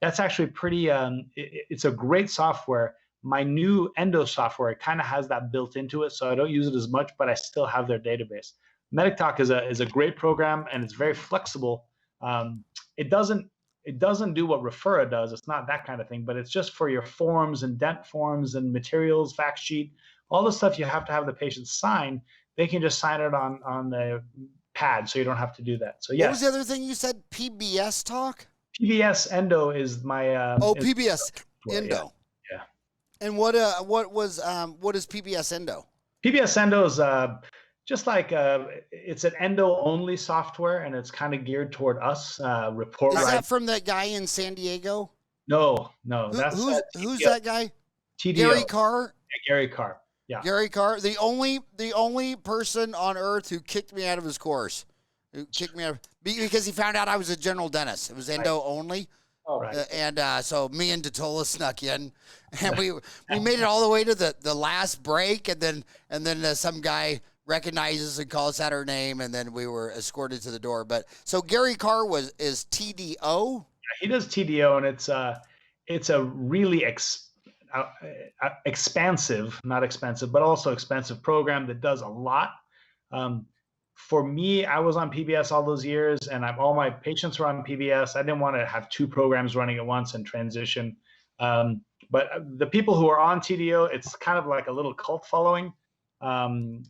That's actually pretty, it's a great software. My new Endo software, it kind of has that built into it, so I don't use it as much, but I still have their database. Meditalk is a great program, and it's very flexible. It doesn't do what Referra does. It's not that kind of thing, but it's just for your forms and dent forms and materials, fact sheet, all the stuff you have to have the patient sign. They can just sign it on the pad, so you don't have to do that. So yeah. What was the other thing you said? PBS Talk? Pbs Endo is my Pbs Endo. Yeah. And what is PBS Endo? Pbs Endo is just like it's an endo only software, and it's kind of geared toward us report. Is that from that guy in San Diego? No. Who's that guy? TDO. Gary Carr. Yeah, Gary Carr. Yeah. Gary Carr, the only person on earth who kicked me out of his course, because he found out I was a general dentist. It was endo only. Oh, right. So me and Datola snuck in, and we made it all the way to the last break, and then some guy recognizes and calls out her name, and then we were escorted to the door. But so Gary Carr is TDO. Yeah, he does TDO, and it's a really expansive, not expensive, but also expensive program that does a lot. For me, I was on PBS all those years, and all my patients were on PBS. I didn't want to have two programs running at once and transition. But the people who are on TDO, it's kind of like a little cult following.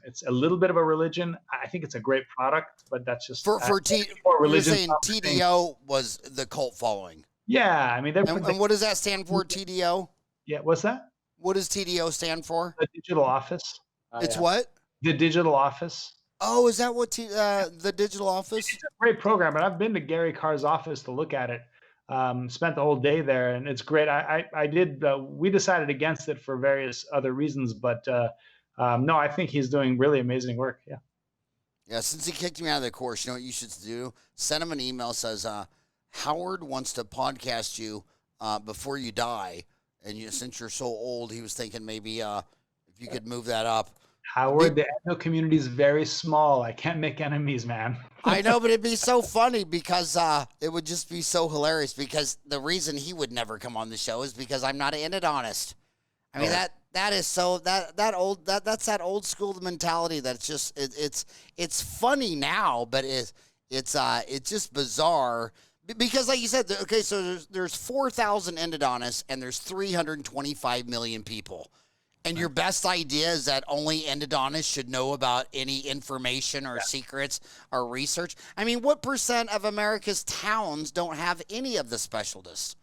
It's a little bit of a religion. I think it's a great product, but that's just you're saying TDO was the cult following. Yeah, I mean, and what does that stand for? TDO. Yeah, what's that? What does TDO stand for? The digital office. It's what? The digital office. Oh, is that what the digital office? It's a great program, and I've been to Gary Carr's office to look at it. Spent the whole day there, and it's great. We decided against it for various other reasons, but no, I think he's doing really amazing work. Yeah. Yeah, since he kicked me out of the course, you know what you should do? Send him an email that says, Howard wants to podcast you before you die. And since you're so old, he was thinking maybe if you could move that up. Howard, the endo community is very small. I can't make enemies, man. I know, but it'd be so funny because it would just be so hilarious, because the reason he would never come on the show is because I'm not an endodontist. I mean, that's that old school mentality that's just it's funny now, but it's just bizarre. Because like you said, okay, so there's 4,000 endodontists and there's 325 million people. And your best idea is that only endodontists should know about any information or secrets or research. I mean, what % of America's towns don't have any of the specialists?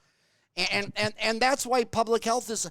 And that's why public health is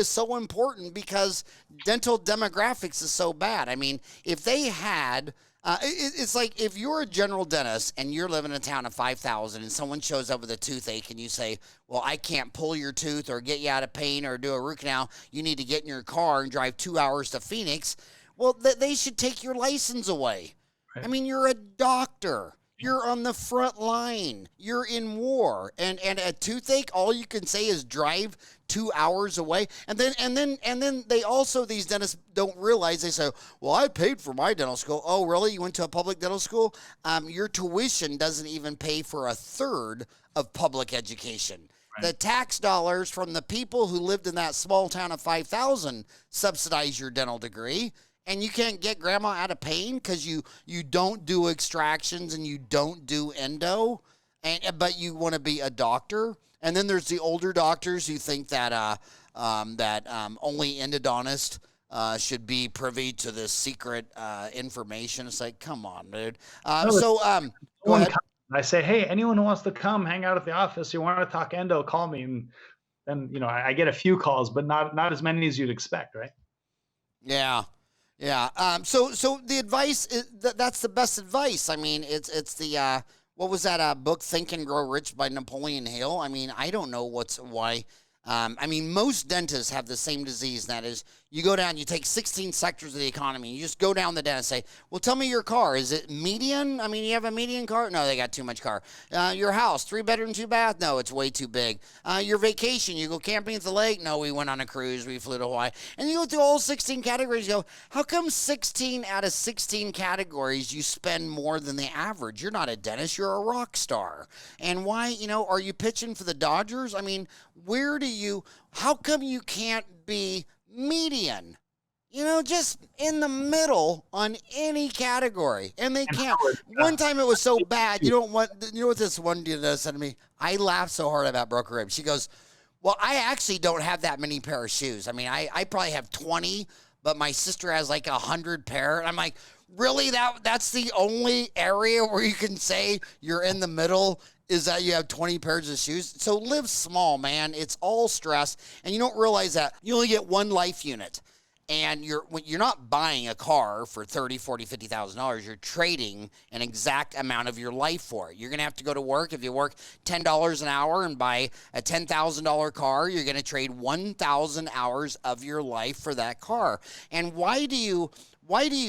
so important, because dental demographics is so bad. I mean, if they had it's like if you're a general dentist and you're living in a town of 5,000 and someone shows up with a toothache and you say, well, I can't pull your tooth or get you out of pain or do a root canal. You need to get in your car and drive 2 hours to Phoenix. Well, they should take your license away. Right. I mean, you're a doctor. You're on the front line. You're in war. And a toothache, all you can say is drive 2 hours away. And then they also, these dentists don't realize, they say, well, I paid for my dental school. Oh, really? You went to a public dental school? Your tuition doesn't even pay for a third of public education. the tax dollars from the people who lived in that small town of 5,000 subsidize your dental degree. And you can't get grandma out of pain because you don't do extractions and you don't do endo, but you want to be a doctor. And then there's the older doctors who think that only endodontists should be privy to this secret information. It's like, come on, dude. Go ahead. I say, hey, anyone who wants to come hang out at the office, you want to talk endo, call me. And then, I get a few calls, but not as many as you'd expect, right? Yeah. Yeah. So the advice is that's the best advice. I mean, it's the what was that book, Think and Grow Rich by Napoleon Hill? I mean, I don't know why. I mean, most dentists have the same disease, and that is you go down, you take 16 sectors of the economy, and you just go down the dentist and say, well, tell me your car. Is it median? I mean, you have a median car? No, they got too much car. Your house, 3-bedroom, 2-bath? No, it's way too big. Your vacation, you go camping at the lake? No, we went on a cruise. We flew to Hawaii. And you go through all 16 categories. You go, how come 16 out of 16 categories you spend more than the average? You're not a dentist. You're a rock star. And why, are you pitching for the Dodgers? I mean, how come you can't be median? Just in the middle on any category. And they can't. One time it was so bad. You know what this one dude said to me? I laughed so hard about broken ribs. She goes, well, I actually don't have that many pair of shoes. I mean, I probably have 20, but my sister has like 100 pair. And I'm like, really? That's the only area where you can say you're in the middle? Is that you have 20 pairs of shoes? So live small, man. It's all stress. And you don't realize that you only get one life unit. And you're not buying a car for $30,000, $40,000, $50,000. You're trading an exact amount of your life for it. You're going to have to go to work. If you work $10 an hour and buy a $10,000 car, you're going to trade 1,000 hours of your life for that car. And why do you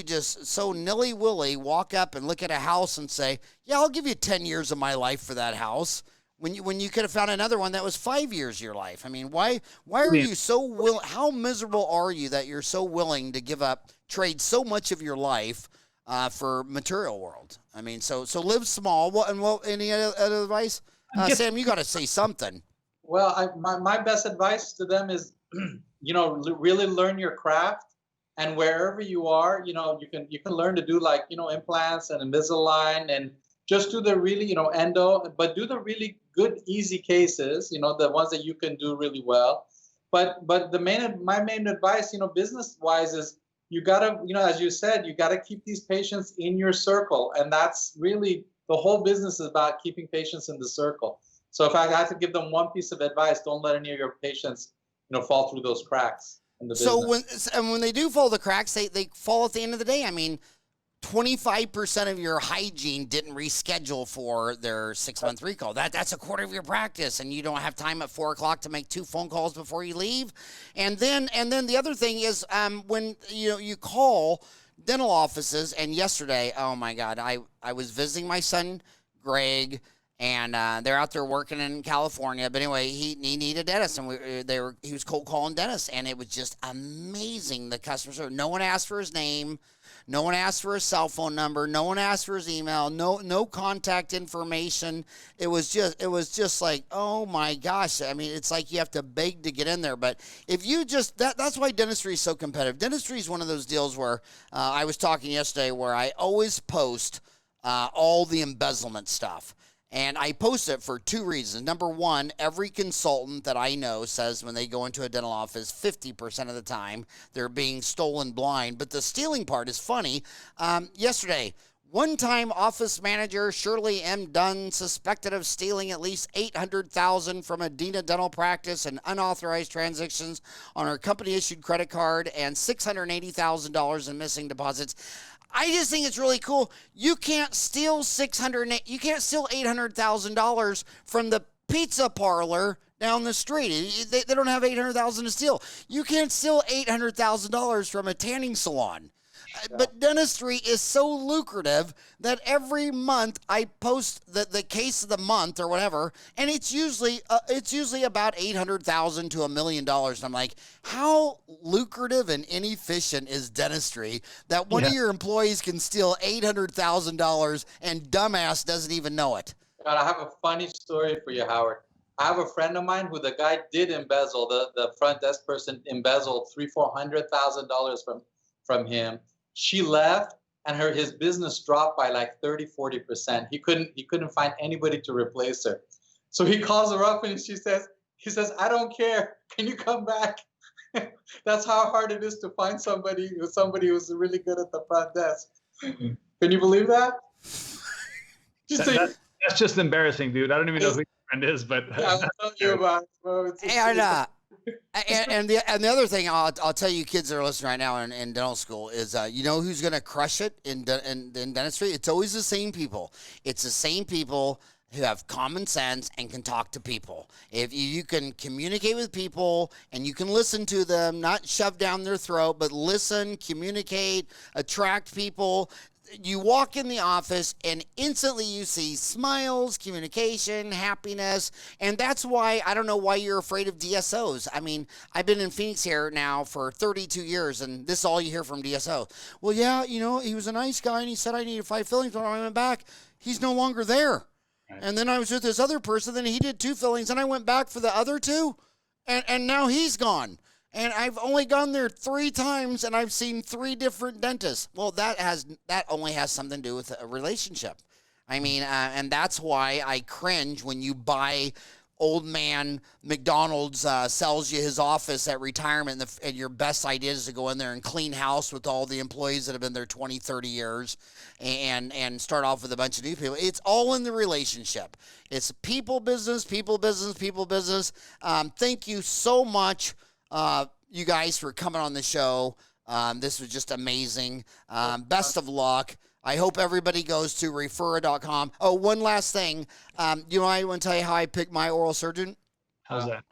just so nilly-willy walk up and look at a house and say, yeah, I'll give you 10 years of my life for that house, when you could have found another one that was 5 years of your life? I mean, why are you so how miserable are you that you're so willing to trade so much of your life for material world? I mean, so live small. Any other advice? Sam, you got to say something. Well, my best advice to them is, really learn your craft. And wherever you are, you can learn to do implants and Invisalign, and just do the really, endo, but do the really good, easy cases, the ones that you can do really well. But my main advice, business wise, is you gotta, as you said, you gotta keep these patients in your circle, and that's really the whole business is about keeping patients in the circle. So if I had to give them one piece of advice, don't let any of your patients, fall through those cracks. So when they do fall the cracks, they fall at the end of the day. I mean, 25% of your hygiene didn't reschedule for their 6-month recall. That's a quarter of your practice, and you don't have time at 4 o'clock to make 2 phone calls before you leave. And then the other thing is when you call dental offices. And yesterday, oh my God, I was visiting my son Greg. And they're out there working in California. But anyway, he needed a dentist, and he was cold calling dentists, and it was just amazing. The customer service. No one asked for his name, no one asked for his cell phone number, no one asked for his email, no contact information. It was just like, oh my gosh. I mean, it's like you have to beg to get in there. But if you just that's why dentistry is so competitive. Dentistry is one of those deals where I was talking yesterday where I always post all the embezzlement stuff. And I post it for 2 reasons. Number one, every consultant that I know says when they go into a dental office, 50% of the time, they're being stolen blind. But the stealing part is funny. Yesterday, one-time office manager Shirley M. Dunn suspected of stealing at least $800,000 from a Dina dental practice and unauthorized transactions on her company-issued credit card and $680,000 in missing deposits. I just think it's really cool. You can't steal $800,000 from the pizza parlor down the street. They don't have $800,000 to steal. You can't steal $800,000 from a tanning salon. But dentistry is so lucrative that every month I post the case of the month or whatever, and it's usually about $800,000 to $1 million. And I'm like, how lucrative and inefficient is dentistry that one of your employees can steal $800,000 and dumbass doesn't even know it? God, I have a funny story for you, Howard. I have a friend of mine who the guy did embezzle. The front desk person embezzled $300,000-$400,000 from him. She left, and his business dropped by like 30-40%. He couldn't find anybody to replace her. So he calls her up, and he says, I don't care. Can you come back? That's how hard it is to find somebody who's really good at the front desk. Can you believe that? That's just embarrassing, dude. I don't even know who your friend is, but yeah, I'll tell you about it. Well, and the other thing I'll tell you kids that are listening right now in dental school is you know who's going to crush it in dentistry? It's always the same people. It's the same people who have common sense and can talk to people. If you can communicate with people and you can listen to them, not shove down their throat, but listen, communicate, attract people. You walk in the office and instantly you see smiles, communication, happiness, and that's why I don't know why you're afraid of DSOs. I mean, I've been in Phoenix here now for 32 years, and this is all you hear from DSO. Well, yeah, you know, he was a nice guy, and he said I needed 5 fillings. When I went back, he's no longer there. Right. And then I was with this other person, then he did 2 fillings, and I went back for the other 2, and now he's gone. And I've only gone there 3 times, and I've seen 3 different dentists. Well, that only has something to do with a relationship. I mean, and that's why I cringe when you buy old man McDonald's sells you his office at retirement, and your best idea is to go in there and clean house with all the employees that have been there 20, 30 years and start off with a bunch of new people. It's all in the relationship. It's people business, people business, people business. Thank you so much, you guys, for coming on the show. This was just amazing. Best of luck. I hope everybody goes to referra.com. Oh, one last thing. I want to tell you how I picked my oral surgeon. How's that?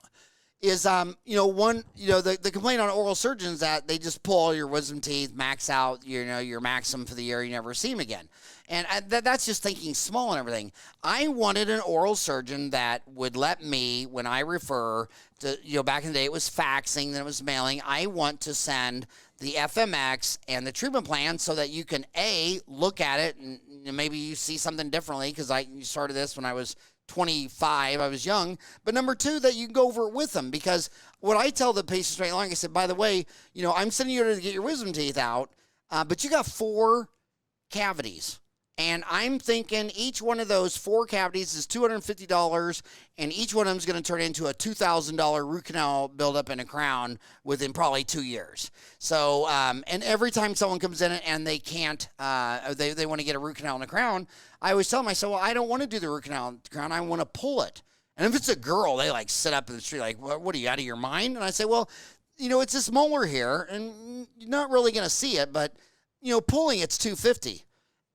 Is, the complaint on oral surgeons that they just pull all your wisdom teeth, max out, your maximum for the year, you never see them again. And that's just thinking small and everything. I wanted an oral surgeon that would let me, when I refer to, back in the day it was faxing, then it was mailing. I want to send the FMX and the treatment plan so that you can, look at it and maybe you see something differently, because I started this when I was 25, I was young. But number 2, that you can go over it with them, because what I tell the patients right along, I said, by the way, I'm sending you to get your wisdom teeth out, but you got 4 cavities. And I'm thinking each one of those 4 cavities is $250, and each one of them is going to turn into a $2,000 root canal buildup in a crown within probably 2 years. So, and every time someone comes in and they can't, they want to get a root canal and a crown, I always tell them, I said, well, I don't want to do the root canal and crown, I want to pull it. And if it's a girl, they like sit up in the street like, what are you, out of your mind? And I say, well, it's this molar here, and you're not really going to see it, but, pulling it's $250.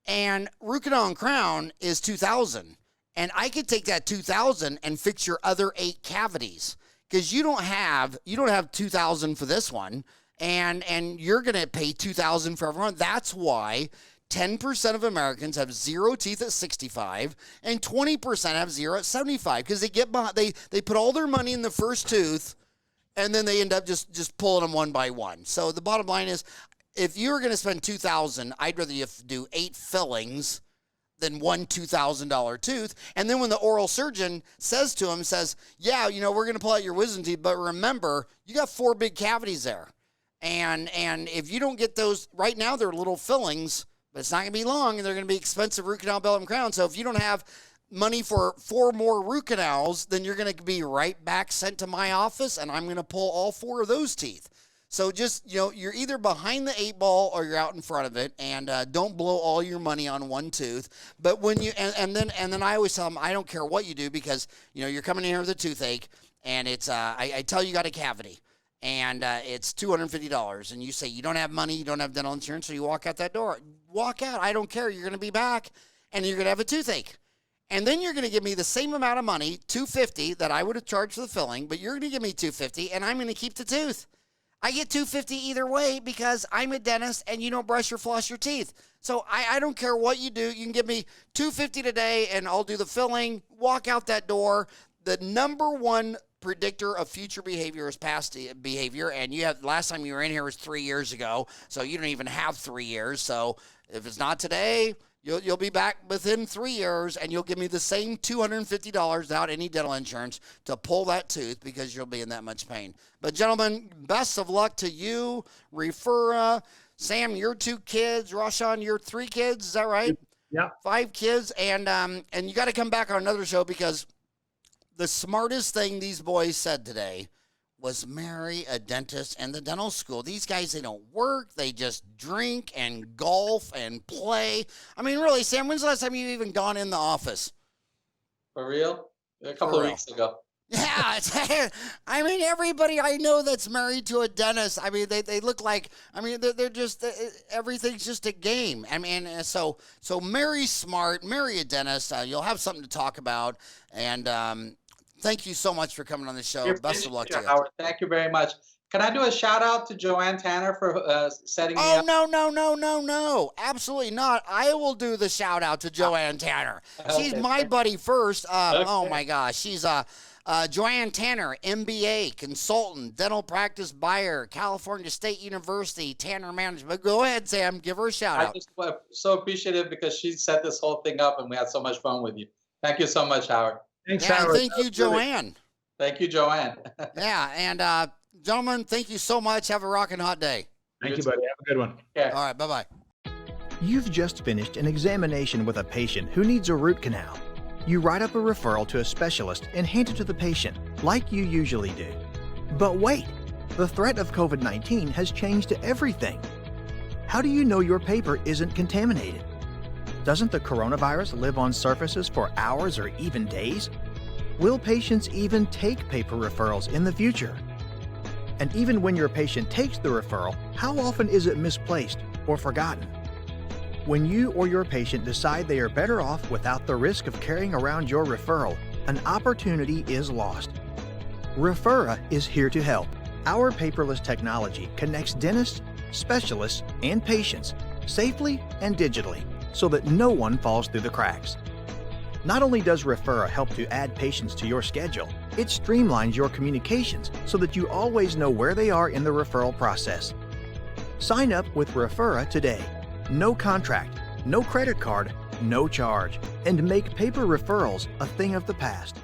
And root canal and crown is $2,000. And I could take that $2,000 and fix your other 8 cavities, because you don't have $2,000 for this one, and you're going to pay $2,000 for everyone. That's why 10% of Americans have 0 teeth at 65 and 20% have 0 at 75, because they put all their money in the first tooth, and then they end up just pulling them one by one. So the bottom line is, if you're going to spend $2,000, I'd rather you do 8 fillings than one $2,000 tooth. And then when the oral surgeon says to him, yeah, we're going to pull out your wisdom teeth, but remember, you got 4 big cavities there. And if you don't get those, right now they're little fillings, but it's not going to be long, and they're going to be expensive root canal, belt, and crown. So if you don't have money for 4 more root canals, then you're going to be right back sent to my office, and I'm going to pull all 4 of those teeth. So just, you're either behind the 8 ball or you're out in front of it, and don't blow all your money on one tooth. But when you, and then I always tell them, I don't care what you do, because, you're coming in here with a toothache, and it's, I tell you got a cavity, and it's $250, and you say you don't have money, you don't have dental insurance, so you walk out that door. Walk out, I don't care, you're going to be back, and you're going to have a toothache. And then you're going to give me the same amount of money, $250, that I would have charged for the filling, but you're going to give me $250, and I'm going to keep the tooth. I get $250 either way, because I'm a dentist and you don't brush or floss your teeth. So I don't care what you do. You can give me $250 today and I'll do the filling, walk out that door. The number 1 predictor of future behavior is past behavior. And last time you were in here was 3 years ago. So you don't even have 3 years. So if it's not today, You'll be back within 3 years, and you'll give me the same $250 without any dental insurance to pull that tooth because you'll be in that much pain. But gentlemen, best of luck to you, Referra, Sam, your 2 kids, Rowshan, your 3 kids. Is that right? Yeah. 5 kids, and you got to come back on another show because the smartest thing these boys said today was marry a dentist in the dental school. These guys, they don't work. They just drink and golf and play. I mean, really, Sam, when's the last time you've even gone in the office? For real? A couple of weeks ago. Yeah. I mean, everybody I know that's married to a dentist, I mean, they look like, I mean, they're just, everything's just a game. I mean, so marry smart, marry a dentist. You'll have something to talk about. And, thank you so much for coming on the show. Best of luck to you. Howard. Thank you very much. Can I do a shout out to Joanne Tanner for setting me up? No. Absolutely not. I will do the shout out to Joanne Tanner. She's my buddy first. Oh my gosh. She's Joanne Tanner, MBA, consultant, dental practice buyer, California State University, Tanner Management. Go ahead, Sam. Give her a shout out. I'm just so appreciative because she set this whole thing up and we had so much fun with you. Thank you so much, Howard. Thanks, Yeah, Howard. thank you, Joanne. Thank you, Joanne. Yeah, and gentlemen, thank you so much. Have a rocking hot day. Thank you, buddy. Have a good one. Yeah. All right, bye-bye. You've just finished an examination with a patient who needs a root canal. You write up a referral to a specialist and hand it to the patient, like you usually do. But wait, the threat of COVID-19 has changed everything. How do you know your paper isn't contaminated? Doesn't the coronavirus live on surfaces for hours or even days? Will patients even take paper referrals in the future? And even when your patient takes the referral, how often is it misplaced or forgotten? When you or your patient decide they are better off without the risk of carrying around your referral, an opportunity is lost. Referra is here to help. Our paperless technology connects dentists, specialists, and patients safely and digitally, so that no one falls through the cracks. Not only does Referra help to add patients to your schedule, it streamlines your communications so that you always know where they are in the referral process. Sign up with Referra today. No contract, no credit card, no charge, and make paper referrals a thing of the past.